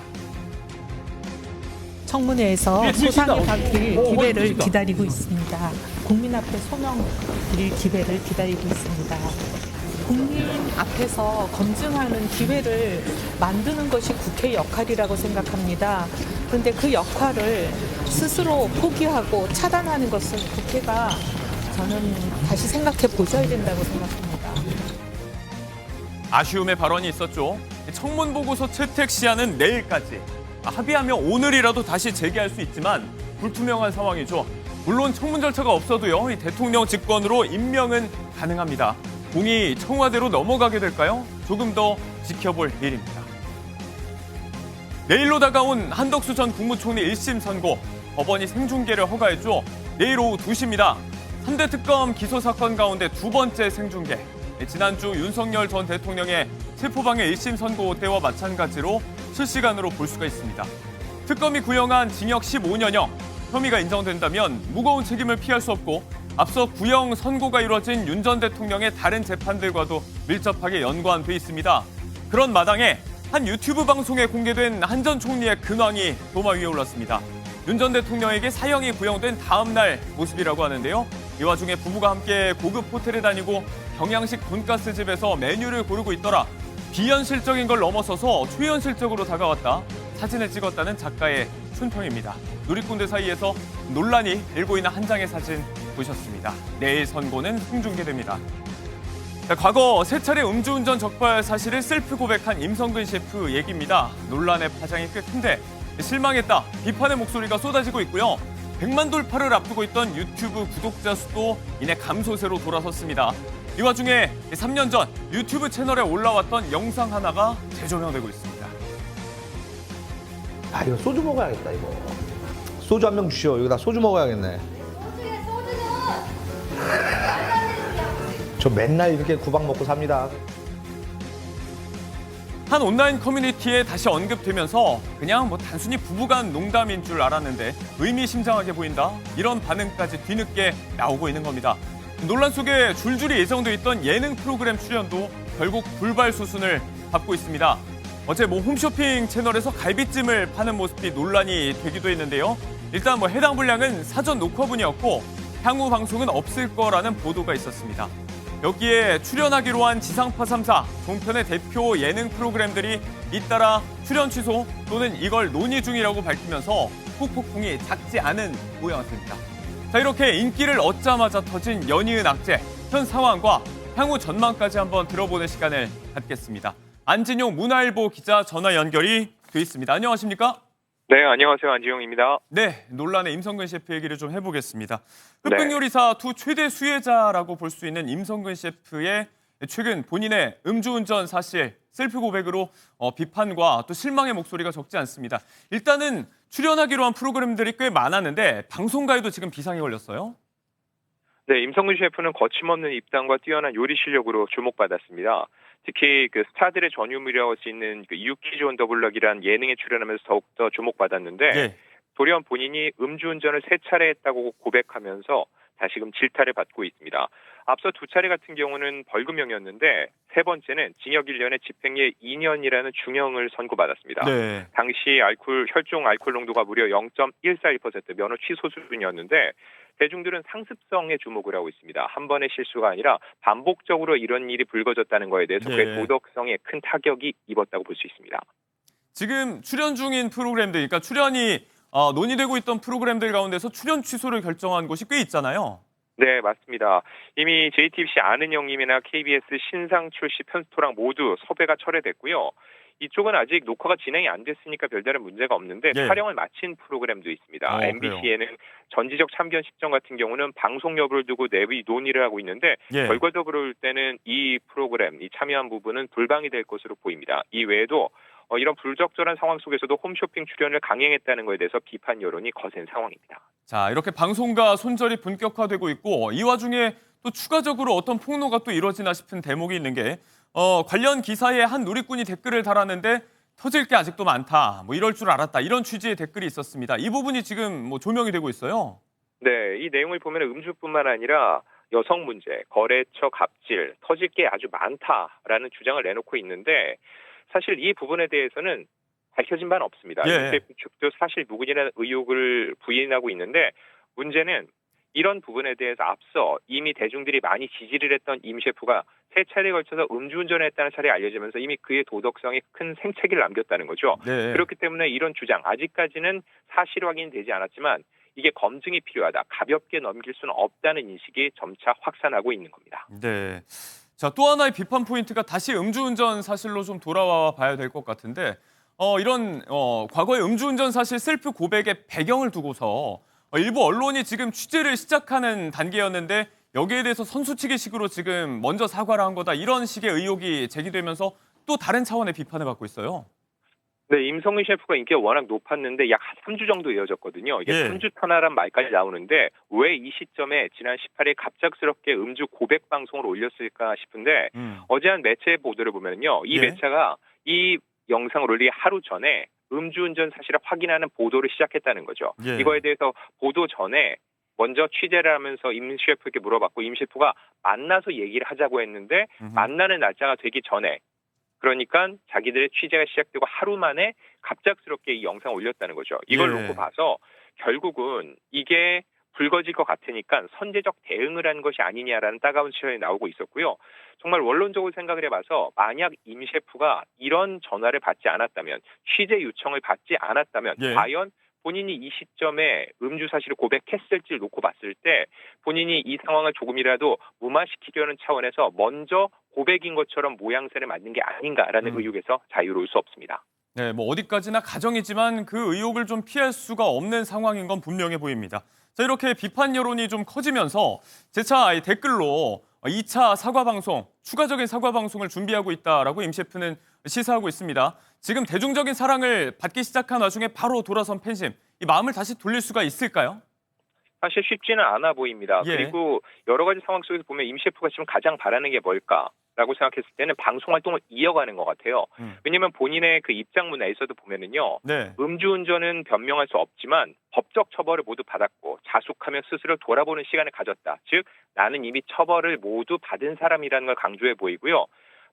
청문회에서 소상히 밝힐 기회를 기다리고 있습니다. 국민 앞에 소명 드릴 기회를 기다리고 있습니다. 국민 앞에서 검증하는 기회를 만드는 것이 국회의 역할이라고 생각합니다. 그런데 그 역할을 스스로 포기하고 차단하는 것은 국회가 저는 다시 생각해 보셔야 된다고 생각합니다. 아쉬움의 발언이 있었죠. 청문 보고서 채택 시한은 내일까지. 합의하면 오늘이라도 다시 재개할 수 있지만 불투명한 상황이죠. 물론 청문 절차가 없어도요. 이 대통령 직권으로 임명은 가능합니다. 공이 청와대로 넘어가게 될까요? 조금 더 지켜볼 일입니다. 내일로 다가온 한덕수 전 국무총리 1심 선고. 법원이 생중계를 허가했죠. 내일 오후 2시입니다. 3대 특검 기소 사건 가운데 두 번째 생중계. 지난주 윤석열 전 대통령의 체포방해 1심 선고 때와 마찬가지로 실시간으로 볼 수가 있습니다. 특검이 구형한 징역 15년형. 혐의가 인정된다면 무거운 책임을 피할 수 없고 앞서 구형 선고가 이루어진 윤 전 대통령의 다른 재판들과도 밀접하게 연관돼 있습니다. 그런 마당에 한 유튜브 방송에 공개된 한 전 총리의 근황이 도마 위에 올랐습니다. 윤 전 대통령에게 사형이 구형된 다음 날 모습이라고 하는데요. 이 와중에 부부가 함께 고급 호텔에 다니고 경양식 돈가스 집에서 메뉴를 고르고 있더라. 비현실적인 걸 넘어서서 초현실적으로 다가왔다. 사진을 찍었다는 작가의 춘평입니다. 누리꾼들 사이에서 논란이 일고 있는 한 장의 사진 보셨습니다. 내일 선고는 생중계됩니다. 자, 과거 세 차례 음주운전 적발 사실을 셀프 고백한 임성근 셰프 얘기입니다. 논란의 파장이 꽤 큰데 실망했다. 비판의 목소리가 쏟아지고 있고요. 100만 돌파를 앞두고 있던 유튜브 구독자 수도 이내 감소세로 돌아섰습니다. 이 와중에 3년 전 유튜브 채널에 올라왔던 영상 하나가 재조명되고 있습니다. 아, 이거 소주 먹어야겠다, 이거. 소주 한 병 주시오. 여기다 소주 먹어야겠네. 저 맨날 이렇게 구박 먹고 삽니다. 한 온라인 커뮤니티에 다시 언급되면서 그냥 뭐 단순히 부부간 농담인 줄 알았는데 의미심장하게 보인다. 이런 반응까지 뒤늦게 나오고 있는 겁니다. 논란 속에 줄줄이 예정돼 있던 예능 프로그램 출연도 결국 불발 수순을 밟고 있습니다. 어제 뭐 홈쇼핑 채널에서 갈비찜을 파는 모습이 논란이 되기도 했는데요. 일단 뭐 해당 분량은 사전 녹화분이었고 향후 방송은 없을 거라는 보도가 있었습니다. 여기에 출연하기로 한 지상파 3사, 종편의 대표 예능 프로그램들이 잇따라 출연 취소 또는 이걸 논의 중이라고 밝히면서 후폭풍이 작지 않은 모양새입니다. 자, 이렇게 인기를 얻자마자 터진 연이은 악재, 현 상황과 향후 전망까지 한번 들어보는 시간을 갖겠습니다. 안진용 문화일보 기자 전화 연결이 돼 있습니다. 안녕하십니까? 네, 안녕하세요. 안지용입니다. 네, 논란의 임성근 셰프 얘기를 좀 해보겠습니다. 흑백요리사 두 최대 수혜자라고 볼 수 있는 임성근 셰프의 최근 본인의 음주운전 사실 셀프 고백으로 비판과 또 실망의 목소리가 적지 않습니다. 일단은 출연하기로 한 프로그램들이 꽤 많았는데 방송가에도 지금 비상이 걸렸어요. 네, 임성근 셰프는 거침없는 입담과 뛰어난 요리 실력으로 주목받았습니다. 특히 그 스타들의 전유물이라고 할 수 있는 그 유키즈 온 더 블럭이라는 예능에 출연하면서 더욱더 주목받았는데 예. 돌연 본인이 음주운전을 3차례 했다고 고백하면서 다시금 질타를 받고 있습니다. 앞서 2차례 같은 경우는 벌금형이었는데 세 번째는 징역 1년에 집행유예 2년이라는 중형을 선고받았습니다. 네. 당시 혈중 알코올 농도가 무려 0.141% 면허 취소 수준이었는데 대중들은 상습성에 주목을 하고 있습니다. 한 번의 실수가 아니라 반복적으로 이런 일이 불거졌다는 거에 대해서 그의 도덕성에 큰 타격이 입었다고 볼 수 있습니다. 지금 출연 중인 프로그램들, 그러니까 출연이 논의되고 있던 프로그램들 가운데서 출연 취소를 결정한 곳이 꽤 있잖아요. 네, 맞습니다. 이미 JTBC 아는 형님이나 KBS 신상출 씨 편스토랑 모두 섭외가 철회됐고요. 이쪽은 아직 녹화가 진행이 안 됐으니까 별다른 문제가 없는데 촬영을 마친 프로그램도 있습니다. MBC에는 전지적 참견 10정 같은 경우는 방송 여부를 두고 내부 논의를 하고 있는데 결과적으로 볼 때는 이 프로그램, 이 참여한 부분은 불방이 될 것으로 보입니다. 이 외에도 이런 불적절한 상황 속에서도 홈쇼핑 출연을 강행했다는 것에 대해서 비판 여론이 거센 상황입니다. 자, 이렇게 방송과 손절이 본격화되고 있고 이 와중에 또 추가적으로 어떤 폭로가 또 이루어지나 싶은 대목이 있는 게 관련 기사에 한 누리꾼이 댓글을 달았는데 터질 게 아직도 많다. 뭐 이럴 줄 알았다. 이런 취지의 댓글이 있었습니다. 이 부분이 지금 뭐 조명이 되고 있어요. 네, 이 내용을 보면 음주뿐만 아니라 여성 문제, 거래처 갑질, 터질 게 아주 많다라는 주장을 내놓고 있는데 사실 이 부분에 대해서는 밝혀진 바는 없습니다. 이 측도 사실 무근이라는 의혹을 부인하고 있는데 문제는 이런 부분에 대해서 앞서 이미 대중들이 많이 지지를 했던 임 셰프가 3차례에 걸쳐서 음주운전을 했다는 사실이 알려지면서 이미 그의 도덕성에 큰 생채기를 남겼다는 거죠. 그렇기 때문에 이런 주장, 아직까지는 사실 확인이 되지 않았지만 이게 검증이 필요하다, 가볍게 넘길 수는 없다는 인식이 점차 확산하고 있는 겁니다. 네. 자, 또 하나의 비판 포인트가 다시 음주운전 사실로 좀 돌아와 봐야 될 것 같은데 이런 과거의 음주운전 사실 셀프 고백의 배경을 두고서 일부 언론이 지금 취재를 시작하는 단계였는데 여기에 대해서 선수치기식으로 지금 먼저 사과를 한 거다. 이런 식의 의혹이 제기되면서 또 다른 차원의 비판을 받고 있어요. 네, 임성근 셰프가 인기가 워낙 높았는데 약 3주 정도 이어졌거든요. 이게 3주 터나란 말까지 나오는데 왜 이 시점에 지난 18일 갑작스럽게 음주 고백 방송을 올렸을까 싶은데 어제 한 매체 보도를 보면요. 이 매체가 이 영상을 올리기 하루 전에 음주운전 사실을 확인하는 보도를 시작했다는 거죠. 이거에 대해서 보도 전에 먼저 취재를 하면서 임 셰프에게 물어봤고 임 셰프가 만나서 얘기를 하자고 했는데 만나는 날짜가 되기 전에 그러니까 자기들의 취재가 시작되고 하루 만에 갑작스럽게 이 영상을 올렸다는 거죠. 이걸 놓고 봐서 결국은 이게 불거질 것 같으니까 선제적 대응을 한 것이 아니냐라는 따가운 시선이 나오고 있었고요. 정말 원론적으로 생각을 해봐서 만약 임 셰프가 이런 전화를 받지 않았다면, 취재 요청을 받지 않았다면 과연 본인이 이 시점에 음주 사실을 고백했을지를 놓고 봤을 때 본인이 이 상황을 조금이라도 무마시키려는 차원에서 먼저 고백인 것처럼 모양새를 만든 게 아닌가라는 의혹에서 자유로울 수 없습니다. 네, 뭐 어디까지나 가정이지만 그 의혹을 좀 피할 수가 없는 상황인 건 분명해 보입니다. 자, 이렇게 비판 여론이 좀 커지면서 재차 댓글로 2차 사과 방송, 추가적인 사과 방송을 준비하고 있다라고 임 셰프는 시사하고 있습니다. 지금 대중적인 사랑을 받기 시작한 와중에 바로 돌아선 팬심, 이 마음을 다시 돌릴 수가 있을까요? 사실 쉽지는 않아 보입니다. 예. 그리고 여러 가지 상황 속에서 보면 임 셰프가 지금 가장 바라는 게 뭘까라고 생각했을 때는 방송 활동을 이어가는 것 같아요. 왜냐하면 본인의 그 입장문에서도 보면은요. 네. 음주운전은 변명할 수 없지만 법적 처벌을 모두 받았고 자숙하며 스스로 돌아보는 시간을 가졌다. 즉 나는 이미 처벌을 모두 받은 사람이라는 걸 강조해 보이고요.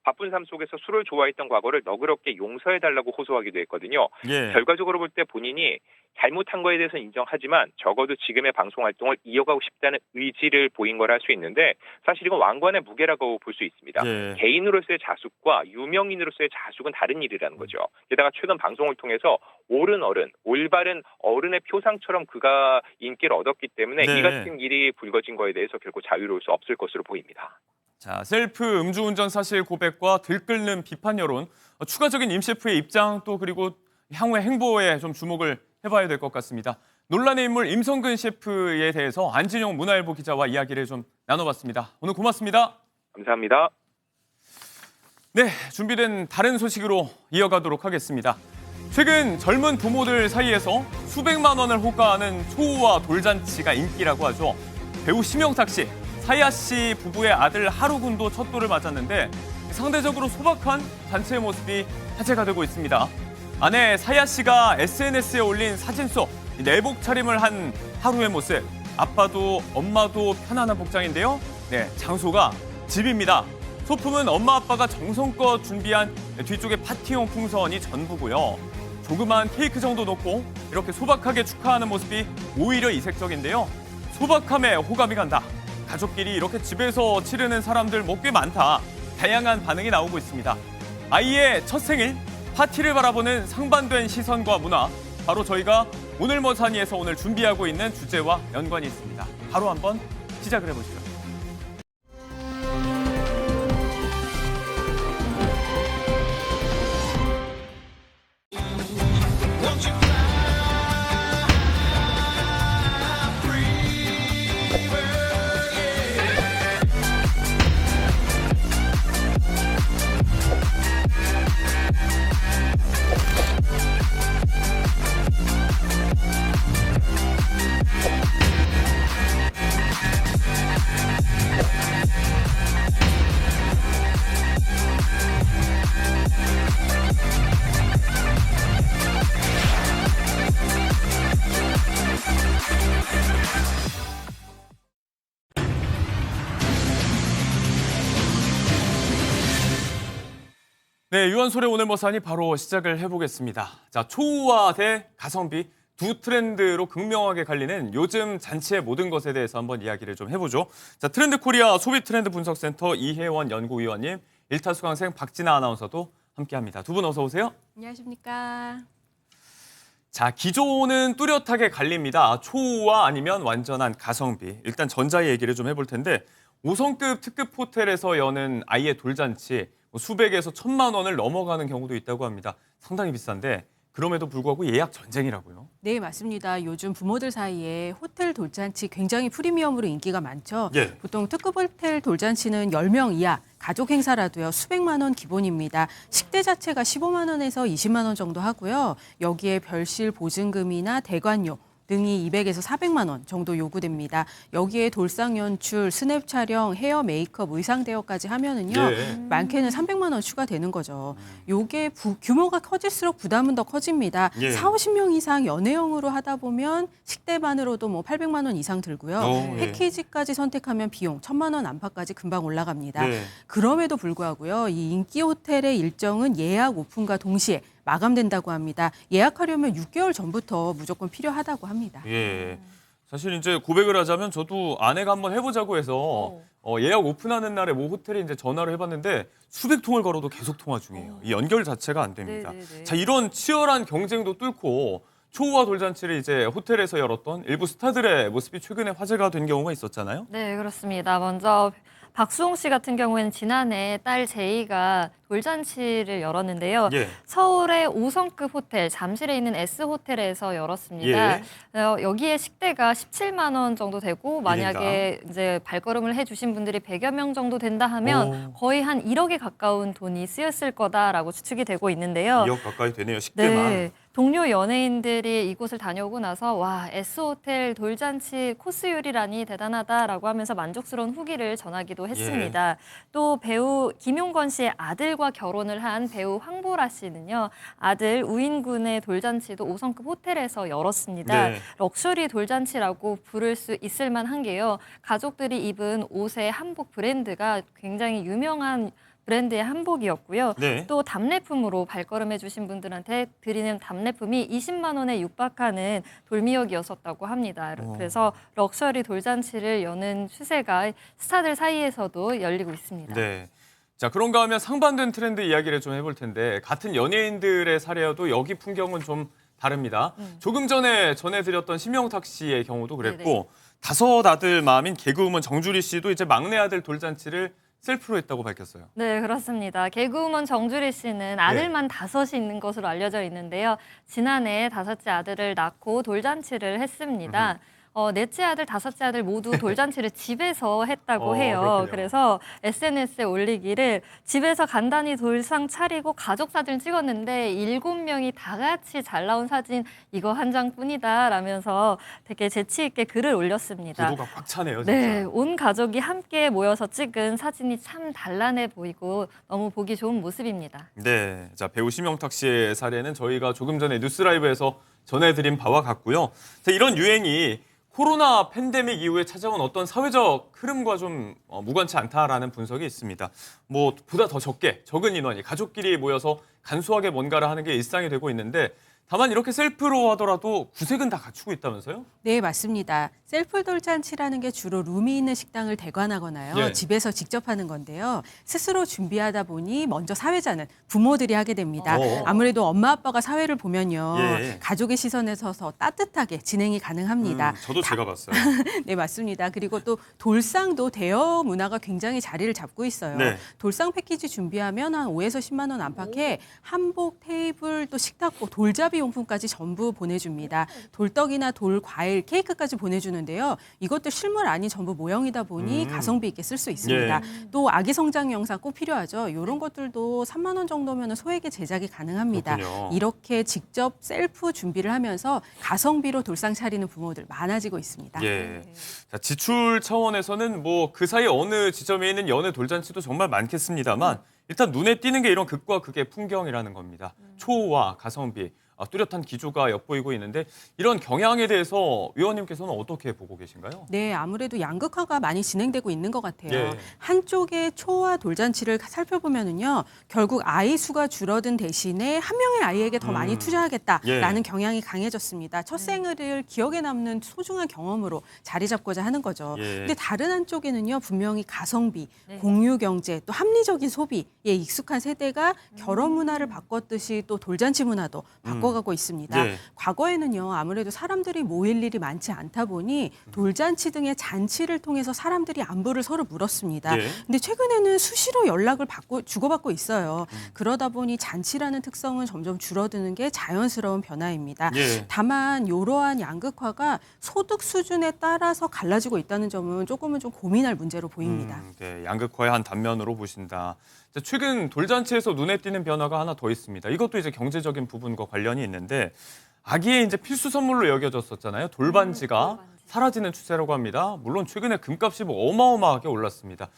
바쁜 삶 속에서 술을 좋아했던 과거를 너그럽게 용서해달라고 호소하기도 했거든요. 예. 결과적으로 볼 때 본인이 잘못한 거에 대해서는 인정하지만 적어도 지금의 방송 활동을 이어가고 싶다는 의지를 보인 걸 할 수 있는데 사실 이건 왕관의 무게라고 볼 수 있습니다. 예. 개인으로서의 자숙과 유명인으로서의 자숙은 다른 일이라는 거죠. 게다가 최근 방송을 통해서 옳은 어른, 올바른 어른의 표상처럼 그가 인기를 얻었기 때문에 네. 이 같은 일이 불거진 거에 대해서 결국 자유로울 수 없을 것으로 보입니다. 자, 셀프 음주운전 사실 고백과 들끓는 비판 여론, 추가적인 임 셰프의 입장 또 그리고 향후의 행보에 좀 주목을 해봐야 될 것 같습니다. 논란의 인물 임성근 셰프에 대해서 안진용 문화일보 기자와 이야기를 좀 나눠봤습니다. 오늘 고맙습니다. 감사합니다. 네, 준비된 다른 소식으로 이어가도록 하겠습니다. 최근 젊은 부모들 사이에서 수백만 원을 호가하는 초우와 돌잔치가 인기라고 하죠. 배우 심영탁 씨, 사야 씨 부부의 아들 하루군도 첫 돌을 맞았는데 상대적으로 소박한 잔치의 모습이 화제가 되고 있습니다. 아내 사야 씨가 SNS에 올린 사진 속 내복 차림을 한 하루의 모습. 아빠도 엄마도 편안한 복장인데요. 네, 장소가 집입니다. 소품은 엄마 아빠가 정성껏 준비한 뒤쪽에 파티용 풍선이 전부고요. 조그만 케이크 정도 놓고 이렇게 소박하게 축하하는 모습이 오히려 이색적인데요. 소박함에 호감이 간다. 가족끼리 이렇게 집에서 치르는 사람들 뭐 꽤 많다. 다양한 반응이 나오고 있습니다. 아이의 첫 생일, 파티를 바라보는 상반된 시선과 문화. 바로 저희가 오늘 뭐 사니에서 오늘 준비하고 있는 주제와 연관이 있습니다. 바로 한번 시작을 해보시죠. 네, 유한솔의 오늘 뭐 사니 바로 시작을 해보겠습니다. 자, 초우와 대 가성비 두 트렌드로 극명하게 갈리는 요즘 잔치의 모든 것에 대해서 한번 이야기를 좀 해보죠. 자, 트렌드 코리아 소비 트렌드 분석센터 이혜원 연구위원님, 일타수강생 박진아 아나운서도 함께합니다. 두 분 어서 오세요. 안녕하십니까. 자, 기조는 뚜렷하게 갈립니다. 초우와 아니면 완전한 가성비. 일단 전자의 얘기를 좀 해볼 텐데 5성급 특급 호텔에서 여는 아이의 돌잔치 수백에서 1,000만 원을 넘어가는 경우도 있다고 합니다. 상당히 비싼데 그럼에도 불구하고 예약 전쟁이라고요. 네, 맞습니다. 요즘 부모들 사이에 호텔 돌잔치 굉장히 프리미엄으로 인기가 많죠. 예. 보통 특급 호텔 돌잔치는 10명 이하 가족 행사라도요. 수백만 원 기본입니다. 식대 자체가 15만 원에서 20만 원 정도 하고요. 여기에 별실 보증금이나 대관료 등이 200에서 400만 원 정도 요구됩니다. 여기에 돌상 연출, 스냅 촬영, 헤어 메이크업, 의상 대여까지 하면은요. 많게는 300만 원 추가되는 거죠. 요게 규모가 커질수록 부담은 더 커집니다. 4, 50명 이상 연회용으로 하다 보면 식대만으로도 뭐 800만 원 이상 들고요. 패키지까지 선택하면 비용 1,000만 원 안팎까지 금방 올라갑니다. 그럼에도 불구하고요. 이 인기 호텔의 일정은 예약 오픈과 동시에 마감된다고 합니다. 예약하려면 6개월 전부터 무조건 필요하다고 합니다. 예. 사실 이제 고백을 하자면 저도 아내가 한번 해보자고 해서 예약 오픈하는 날에 모 호텔에 이제 전화를 해봤는데 수백 통을 걸어도 계속 통화 중이에요. 이 연결 자체가 안 됩니다. 자, 이런 치열한 경쟁도 뚫고 초우와 돌잔치를 이제 호텔에서 열었던 일부 스타들의 모습이 최근에 화제가 된 경우가 있었잖아요. 네, 그렇습니다. 먼저 박수홍 씨 같은 경우에는 지난해 딸 제이가 돌잔치를 열었는데요. 예. 서울의 5성급 호텔, 잠실에 있는 S호텔에서 열었습니다. 예. 여기에 식대가 17만 원 정도 되고 만약에 이제 발걸음을 해주신 분들이 100여 명 정도 된다 하면 거의 한 1억에 가까운 돈이 쓰였을 거다라고 추측이 되고 있는데요. 2억 가까이 되네요. 식대만. 네. 동료 연예인들이 이곳을 다녀오고 나서 와, S호텔 돌잔치 코스요리라니 대단하다라고 하면서 만족스러운 후기를 전하기도 했습니다. 또 배우 김용건 씨의 아들과 결혼을 한 배우 황보라 씨는요. 아들 우인군의 돌잔치도 5성급 호텔에서 열었습니다. 네. 럭셔리 돌잔치라고 부를 수 있을 만한 게요. 가족들이 입은 옷의 한복 브랜드가 굉장히 유명한 브랜드의 한복이었고요. 네. 또 답례품으로 발걸음해 주신 분들한테 드리는 답례품이 20만 원에 육박하는 돌미역이었었다고 합니다. 그래서 럭셔리 돌잔치를 여는 추세가 스타들 사이에서도 열리고 있습니다. 네. 자, 그런가 하면 상반된 트렌드 이야기를 좀 해볼 텐데 같은 연예인들의 사례여도 여기 풍경은 좀 다릅니다. 조금 전에 전해드렸던 심영탁 씨의 경우도 그랬고 네네. 다섯 아들 마음인 개그우먼 정주리 씨도 이제 막내 아들 돌잔치를 셀프로 했다고 밝혔어요. 네, 그렇습니다. 개그우먼 정주리 씨는 아들만 5이 있는 것으로 알려져 있는데요. 지난해 5째 아들을 낳고 돌잔치를 했습니다. 넷째 아들, 5째 아들 모두 돌잔치를 집에서 했다고 해요. 그렇군요. 그래서 SNS에 올리기를 집에서 간단히 돌상 차리고 가족 사진 찍었는데 7명이 다 같이 잘 나온 사진 이거 한 장뿐이다 라면서 되게 재치 있게 글을 올렸습니다. 구도가 꽉 차네요, 진짜. 네, 온 가족이 함께 모여서 찍은 사진이 참 단란해 보이고 너무 보기 좋은 모습입니다. 네, 자 배우 심영탁 씨의 사례는 저희가 조금 전에 뉴스라이브에서 전해드린 바와 같고요. 자, 이런 유행이 코로나 팬데믹 이후에 찾아온 어떤 사회적 흐름과 좀 무관치 않다라는 분석이 있습니다. 뭐 보다 더 적은 인원이 가족끼리 모여서 간소하게 뭔가를 하는 게 일상이 되고 있는데 다만 이렇게 셀프로 하더라도 구색은 다 갖추고 있다면서요? 네, 맞습니다. 셀프 돌잔치라는 게 주로 룸이 있는 식당을 대관하거나요. 예. 집에서 직접 하는 건데요. 스스로 준비하다 보니 먼저 사회자는 부모들이 하게 됩니다. 아무래도 엄마 아빠가 사회를 보면요. 예. 가족의 시선에 서서 따뜻하게 진행이 가능합니다. 저도 제가 봤어요. 네, 맞습니다. 그리고 또 돌상도 대여 문화가 굉장히 자리를 잡고 있어요. 네. 돌상 패키지 준비하면 한 5에서 10만 원 안팎에 한복, 테이블, 또 식탁보, 돌잡이 용품까지 전부 보내줍니다. 돌떡이나 돌 과일, 케이크까지 보내주는데요. 이것도 실물 아닌 전부 모형이다 보니 가성비 있게 쓸 수 있습니다. 또 아기 성장 영상 꼭 필요하죠. 이런 것들도 3만 원 정도면 소액의 제작이 가능합니다. 그렇군요. 이렇게 직접 셀프 준비를 하면서 가성비로 돌상 차리는 부모들 많아지고 있습니다. 예. 자, 지출 차원에서는 뭐 그 사이 어느 지점에 있는 연애 돌잔치도 정말 많겠습니다만 일단 눈에 띄는 게 이런 극과 극의 풍경이라는 겁니다. 초호화, 가성비, 뚜렷한 기조가 엿보이고 있는데 이런 경향에 대해서 위원님께서는 어떻게 보고 계신가요? 네, 아무래도 양극화가 많이 진행되고 있는 것 같아요. 예. 한쪽의 초와 돌잔치를 살펴보면은요, 결국 아이 수가 줄어든 대신에 한 명의 아이에게 더 많이 투자하겠다라는 경향이 강해졌습니다. 첫 생을 기억에 남는 소중한 경험으로 자리 잡고자 하는 거죠. 근데 다른 한쪽에는요, 분명히 가성비, 공유 경제, 또 합리적인 소비에 익숙한 세대가 결혼 문화를 바꿨듯이 또 돌잔치 문화도 바꿔가고 있습니다. 과거에는요, 아무래도 사람들이 모일 일이 많지 않다 보니 돌잔치 등의 잔치를 통해서 사람들이 안부를 서로 물었습니다. 근데 최근에는 수시로 연락을 주고받고 있어요. 그러다 보니 잔치라는 특성은 점점 줄어드는 게 자연스러운 변화입니다. 다만 이러한 양극화가 소득 수준에 따라서 갈라지고 있다는 점은 조금은 좀 고민할 문제로 보입니다. 네, 양극화의 한 단면으로 보신다. 자, 최근 돌잔치에서 눈에 띄는 변화가 하나 더 있습니다. 이것도 이제 경제적인 부분과 관련이 있는데 아기의 이제 필수 선물로 여겨졌었잖아요. 돌반지가 사라지는 추세라고 합니다. 물론 최근에 금값이 뭐 어마어마하게 올랐습니다.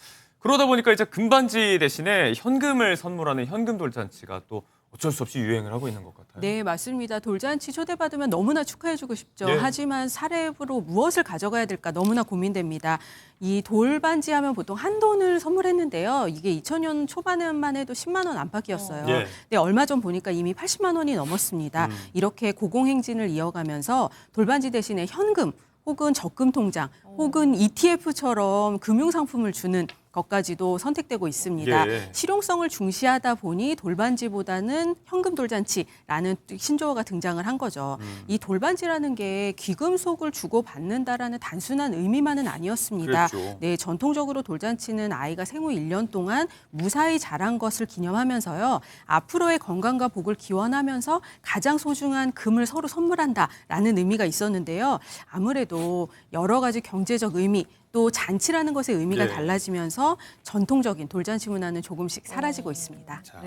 그러다 보니까 이제 금반지 대신에 현금을 선물하는 현금 돌잔치가 또 어쩔 수 없이 유행을 하고 있는 것 같아요. 네, 맞습니다. 돌잔치 초대받으면 너무나 축하해주고 싶죠. 하지만 사례로 무엇을 가져가야 될까 너무나 고민됩니다. 이 돌반지 하면 보통 한돈을 선물했는데요. 이게 2000년 초반에만 해도 10만 원 안팎이었어요. 근데 얼마 전 보니까 이미 80만 원이 넘었습니다. 이렇게 고공행진을 이어가면서 돌반지 대신에 현금 혹은 적금 통장 혹은 ETF처럼 금융상품을 주는 것까지도 선택되고 있습니다. 예. 실용성을 중시하다 보니 돌반지보다는 현금 돌잔치라는 신조어가 등장을 한 거죠. 이 돌반지라는 게 귀금속을 주고 받는다라는 단순한 의미만은 아니었습니다. 그랬죠. 네, 전통적으로 돌잔치는 아이가 생후 1년 동안 무사히 자란 것을 기념하면서요. 앞으로의 건강과 복을 기원하면서 가장 소중한 금을 서로 선물한다라는 의미가 있었는데요. 아무래도 여러 가지 경제적 의미 또 잔치라는 것의 의미가 네. 달라지면서 전통적인 돌잔치 문화는 조금씩 사라지고 있습니다. 자,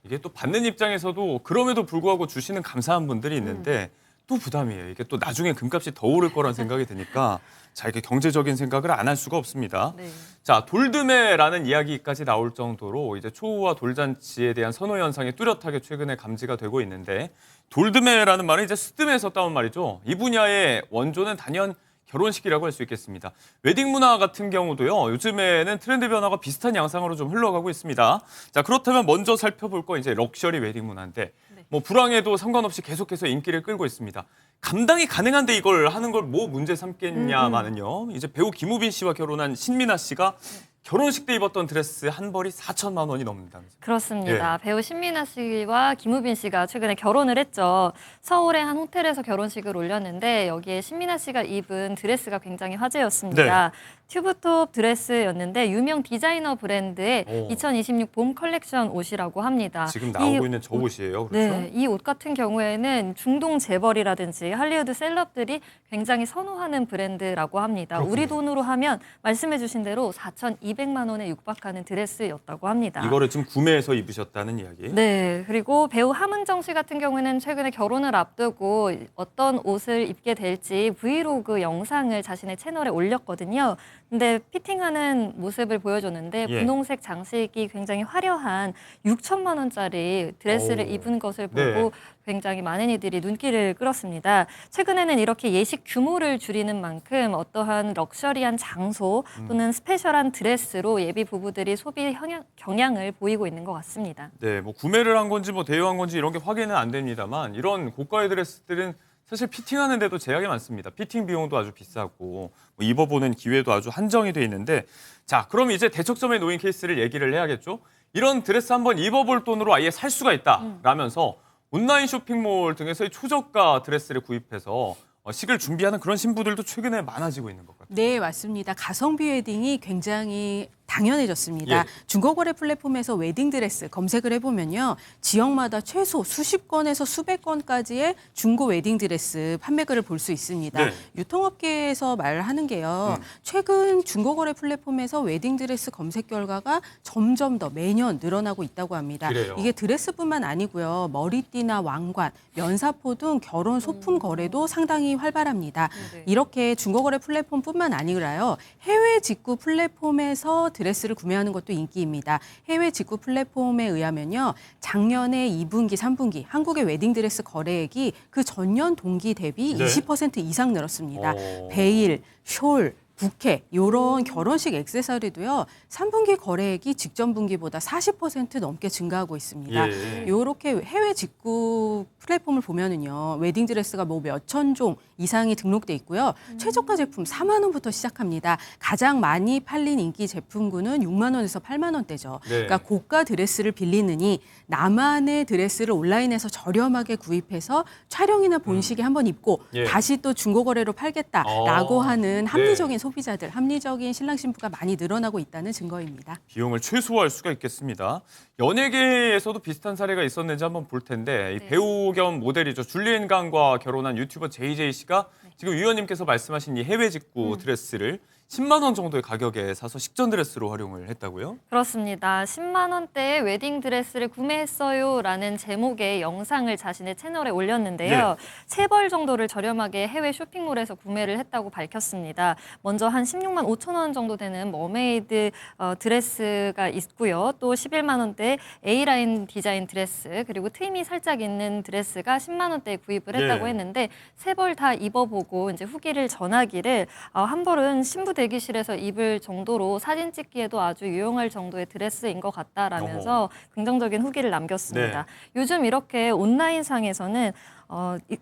이게 또 받는 입장에서도 그럼에도 불구하고 주시는 감사한 분들이 있는데 또 부담이에요. 이게 또 나중에 금값이 더 오를 거란 생각이 드니까 자, 이게 경제적인 생각을 안 할 수가 없습니다. 네. 자, 돌드매라는 이야기까지 나올 정도로 이제 초우와 돌잔치에 대한 선호 현상이 뚜렷하게 최근에 감지가 되고 있는데 돌드매라는 말은 이제 스드메에서 따온 말이죠. 이 분야의 원조는 단연 결혼식이라고 할 수 있겠습니다. 웨딩 문화 같은 경우도요. 요즘에는 트렌드 변화가 비슷한 양상으로 좀 흘러가고 있습니다. 자, 그렇다면 먼저 살펴볼 건 이제 럭셔리 웨딩 문화인데 뭐 불황에도 상관없이 계속해서 인기를 끌고 있습니다. 감당이 가능한데 이걸 하는 걸 뭐 문제 삼겠냐마는요. 이제 배우 김우빈 씨와 결혼한 신민아 씨가 결혼식 때 입었던 드레스 한 벌이 4천만 원이 넘는다면서요. 그렇습니다. 배우 신민아 씨와 김우빈 씨가 최근에 결혼을 했죠. 서울의 한 호텔에서 결혼식을 올렸는데 여기에 신민아 씨가 입은 드레스가 굉장히 화제였습니다. 튜브톱 드레스였는데 유명 디자이너 브랜드의 2026 봄 컬렉션 옷이라고 합니다. 지금 나오고 있는 저 옷이에요. 그렇죠? 네, 이 옷 같은 경우에는 중동 재벌이라든지 할리우드 셀럽들이 굉장히 선호하는 브랜드라고 합니다. 그렇군요. 우리 돈으로 하면 말씀해 주신 대로 4,200만 원에 육박하는 드레스였다고 합니다. 이거를 지금 구매해서 입으셨다는 이야기. 네, 그리고 배우 함은정 씨 같은 경우에는 최근에 결혼을 앞두고 어떤 옷을 입게 될지 브이로그 영상을 자신의 채널에 올렸거든요. 근데 피팅하는 모습을 보여줬는데 예. 분홍색 장식이 굉장히 화려한 6천만 원짜리 드레스를 입은 것을 보고 네. 굉장히 많은 이들이 눈길을 끌었습니다. 최근에는 이렇게 예식 규모를 줄이는 만큼 어떠한 럭셔리한 장소 또는 스페셜한 드레스로 예비 부부들이 소비 경향을 보이고 있는 것 같습니다. 네, 뭐 구매를 한 건지 뭐 대여한 건지 이런 게 확인은 안 됩니다만 이런 고가의 드레스들은 사실 피팅하는데도 제약이 많습니다. 피팅 비용도 아주 비싸고 뭐 입어보는 기회도 아주 한정이 돼 있는데 자, 그럼 이제 대척점에 놓인 케이스를 얘기를 해야겠죠. 이런 드레스 한번 입어볼 돈으로 아예 살 수가 있다라면서 온라인 쇼핑몰 등에서 초저가 드레스를 구입해서 식을 준비하는 그런 신부들도 최근에 많아지고 있는 것 같아요. 네, 맞습니다. 가성비 웨딩이 굉장히 당연해졌습니다. 예. 중고거래 플랫폼에서 웨딩드레스 검색을 해보면요. 지역마다 최소 수십 건에서 수백 건까지의 중고 웨딩드레스 판매글을 볼 수 있습니다. 네. 유통업계에서 말하는 게요. 최근 중고거래 플랫폼에서 웨딩드레스 검색 결과가 점점 더 매년 늘어나고 있다고 합니다. 그래요. 이게 드레스뿐만 아니고요. 머리띠나 왕관, 면사포 등 결혼 소품 거래도 상당히 활발합니다. 이렇게 중고거래 플랫폼뿐만 아니라요. 해외 직구 플랫폼에서 드레스를 구매하는 것도 인기입니다. 해외 직구 플랫폼에 의하면요. 작년에 2분기, 3분기 한국의 웨딩드레스 거래액이 그 전년 동기 대비 네. 20% 이상 늘었습니다. 베일, 숄, 부케 이런 결혼식 액세서리도요. 3분기 거래액이 직전 분기보다 40% 넘게 증가하고 있습니다. 예. 이렇게 해외 직구 플랫폼을 보면은요. 웨딩드레스가 뭐 몇천 종 이상이 등록돼 있고요. 최저가 제품 4만 원부터 시작합니다. 가장 많이 팔린 인기 제품군은 6만 원에서 8만 원대죠. 네. 그러니까 고가 드레스를 빌리느니 나만의 드레스를 온라인에서 저렴하게 구입해서 촬영이나 본식에 한번 입고 예. 다시 또 중고거래로 팔겠다라고 하는 합리적인 소비자들, 합리적인 신랑 신부가 많이 늘어나고 있다는 증거입니다. 비용을 최소화할 수가 있겠습니다. 연예계에서도 비슷한 사례가 있었는지 한번 볼 텐데 이 배우 겸 모델이죠. 줄리엔 강과 결혼한 유튜버 JJ 씨가 지금 위원님께서 말씀하신 이 해외 직구 드레스를 10만 원 정도의 가격에 사서 식전 드레스로 활용을 했다고요? 그렇습니다. 10만 원대의 웨딩 드레스를 구매했어요라는 제목의 영상을 자신의 채널에 올렸는데요. 세 벌 정도를 저렴하게 해외 쇼핑몰에서 구매를 했다고 밝혔습니다. 먼저 한 16만 5천 원 정도 되는 머메이드 드레스가 있고요. 또 11만 원대 A라인 디자인 드레스 그리고 트임이 살짝 있는 드레스가 10만 원대에 구입을 했다고 했는데 세 벌 다 입어보고 이제 후기를 전하기를 한 벌은 신부 대기실에서 입을 정도로 사진 찍기에도 아주 유용할 정도의 드레스인 것 같다라면서 긍정적인 후기를 남겼습니다. 요즘 이렇게 온라인상에서는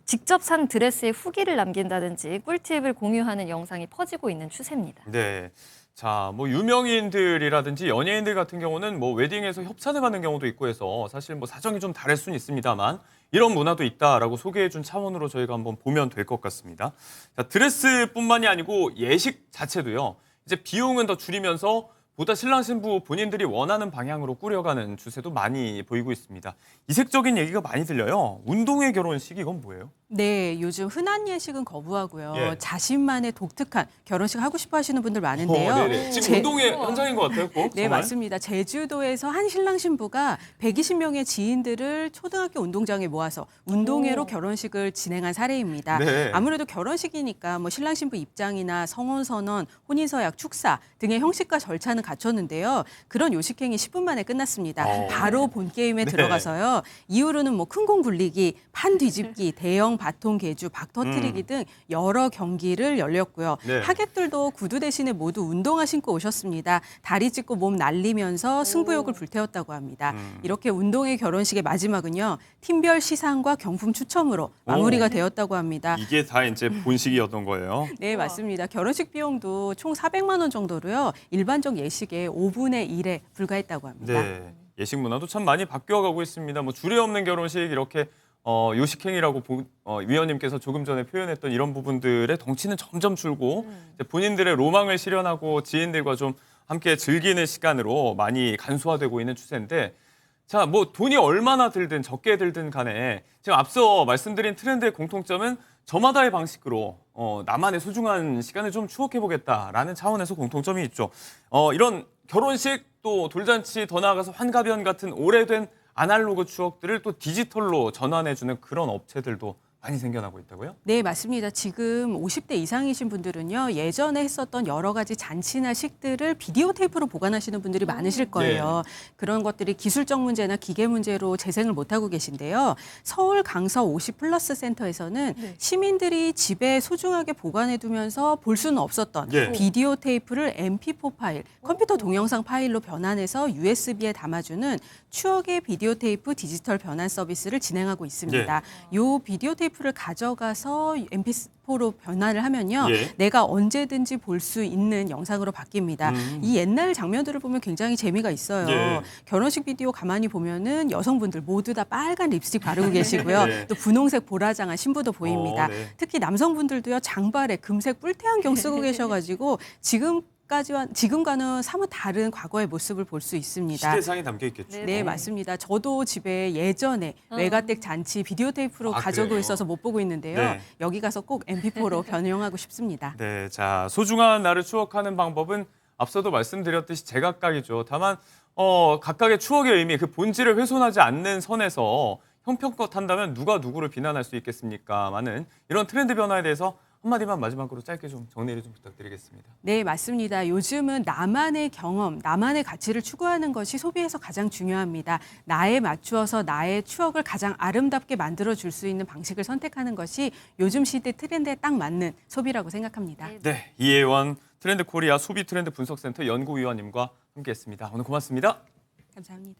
직접 산 드레스의 후기를 남긴다든지 꿀팁을 공유하는 영상이 퍼지고 있는 추세입니다. 네. 자, 뭐 유명인들이라든지 연예인들 같은 경우는 뭐 웨딩에서 협찬을 받는 경우도 있고 해서 사실 뭐 사정이 좀 다를 수는 있습니다만 이런 문화도 있다라고 소개해준 차원으로 저희가 한번 보면 될 것 같습니다. 자, 드레스뿐만이 아니고 예식 자체도요. 이제 비용은 더 줄이면서 보다 신랑 신부 본인들이 원하는 방향으로 꾸려가는 추세도 많이 보이고 있습니다. 이색적인 얘기가 많이 들려요. 운동회 결혼식 이건 뭐예요? 네, 요즘 흔한 예식은 거부하고요. 예. 자신만의 독특한 결혼식 하고 싶어 하시는 분들 많은데요. 네네. 지금 운동회 현장인 것 같아요, 꼭. 네, 정말. 맞습니다. 제주도에서 한 신랑 신부가 120명의 지인들을 초등학교 운동장에 모아서 운동회로 결혼식을 진행한 사례입니다. 네. 아무래도 결혼식이니까 뭐 신랑 신부 입장이나 성혼 선언, 혼인 서약, 축사 등의 형식과 절차는 갖췄는데요. 그런 요식행위 10분 만에 끝났습니다. 바로 본 게임에 네. 들어가서요. 이후로는 뭐 큰 공 굴리기, 판 뒤집기, 대형 바통 개주, 박 터트리기 등 여러 경기를 열렸고요. 네. 하객들도 구두 대신에 모두 운동화 신고 오셨습니다. 다리 찢고 몸 날리면서 승부욕을 불태웠다고 합니다. 이렇게 운동회 결혼식의 마지막은요. 팀별 시상과 경품 추첨으로 마무리가 되었다고 합니다. 이게 다 이제 본식이었던 거예요. 네, 맞습니다. 결혼식 비용도 총 400만 원 정도로요. 일반적 예식의 5분의 1에 불과했다고 합니다. 네. 예식 문화도 참 많이 바뀌어가고 있습니다. 뭐 주례 없는 결혼식 이렇게 요식행위라고 위원님께서 조금 전에 표현했던 이런 부분들의 덩치는 점점 줄고 이제 본인들의 로망을 실현하고 지인들과 좀 함께 즐기는 시간으로 많이 간소화되고 있는 추세인데 자, 뭐 돈이 얼마나 들든 적게 들든 간에 지금 앞서 말씀드린 트렌드의 공통점은 저마다의 방식으로 나만의 소중한 시간을 좀 추억해보겠다라는 차원에서 공통점이 있죠. 이런 결혼식 또 돌잔치 더 나아가서 환갑연 같은 오래된 아날로그 추억들을 또 디지털로 전환해주는 그런 업체들도 많이 생겨나고 있다고요? 네, 맞습니다. 지금 50대 이상이신 분들은요. 예전에 했었던 여러 가지 잔치나 식들을 비디오 테이프로 보관하시는 분들이 많으실 거예요. 그런 것들이 기술적 문제나 기계 문제로 재생을 못하고 계신데요. 서울 강서 50플러스 센터에서는 시민들이 집에 소중하게 보관해두면서 볼 수는 없었던 비디오 테이프를 MP4 파일, 컴퓨터 동영상 파일로 변환해서 USB에 담아주는 추억의 비디오 테이프 디지털 변환 서비스를 진행하고 있습니다. 요 비디오 테이프를 가져가서 MP4로 변환을 하면요. 내가 언제든지 볼 수 있는 영상으로 바뀝니다. 이 옛날 장면들을 보면 굉장히 재미가 있어요. 결혼식 비디오 가만히 보면은 여성분들 모두 다 빨간 립스틱 바르고 계시고요. 또 분홍색 보라장한 신부도 보입니다. 특히 남성분들도요. 장발에 금색 뿔테 안경 쓰고 계셔가지고 지금과는 사뭇 다른 과거의 모습을 볼 수 있습니다. 시대상이 담겨 있겠죠. 네, 맞습니다. 저도 집에 예전에 외가댁 잔치 비디오 테이프로 가지고 그래요? 있어서 못 보고 있는데요. 네. 여기 가서 꼭 MP4로 변형하고 싶습니다. 네, 자 소중한 날을 추억하는 방법은 앞서도 말씀드렸듯이 제각각이죠. 다만 각각의 추억의 의미, 그 본질을 훼손하지 않는 선에서 형편껏 한다면 누가 누구를 비난할 수 있겠습니까마는 이런 트렌드 변화에 대해서 한마디만 마지막으로 짧게 좀 정리를 좀 부탁드리겠습니다. 네, 맞습니다. 요즘은 나만의 경험, 나만의 가치를 추구하는 것이 소비에서 가장 중요합니다. 나에 맞추어서 나의 추억을 가장 아름답게 만들어줄 수 있는 방식을 선택하는 것이 요즘 시대 트렌드에 딱 맞는 소비라고 생각합니다. 네, 이혜원 트렌드 코리아 소비 트렌드 분석센터 연구위원님과 함께했습니다. 오늘 고맙습니다. 감사합니다.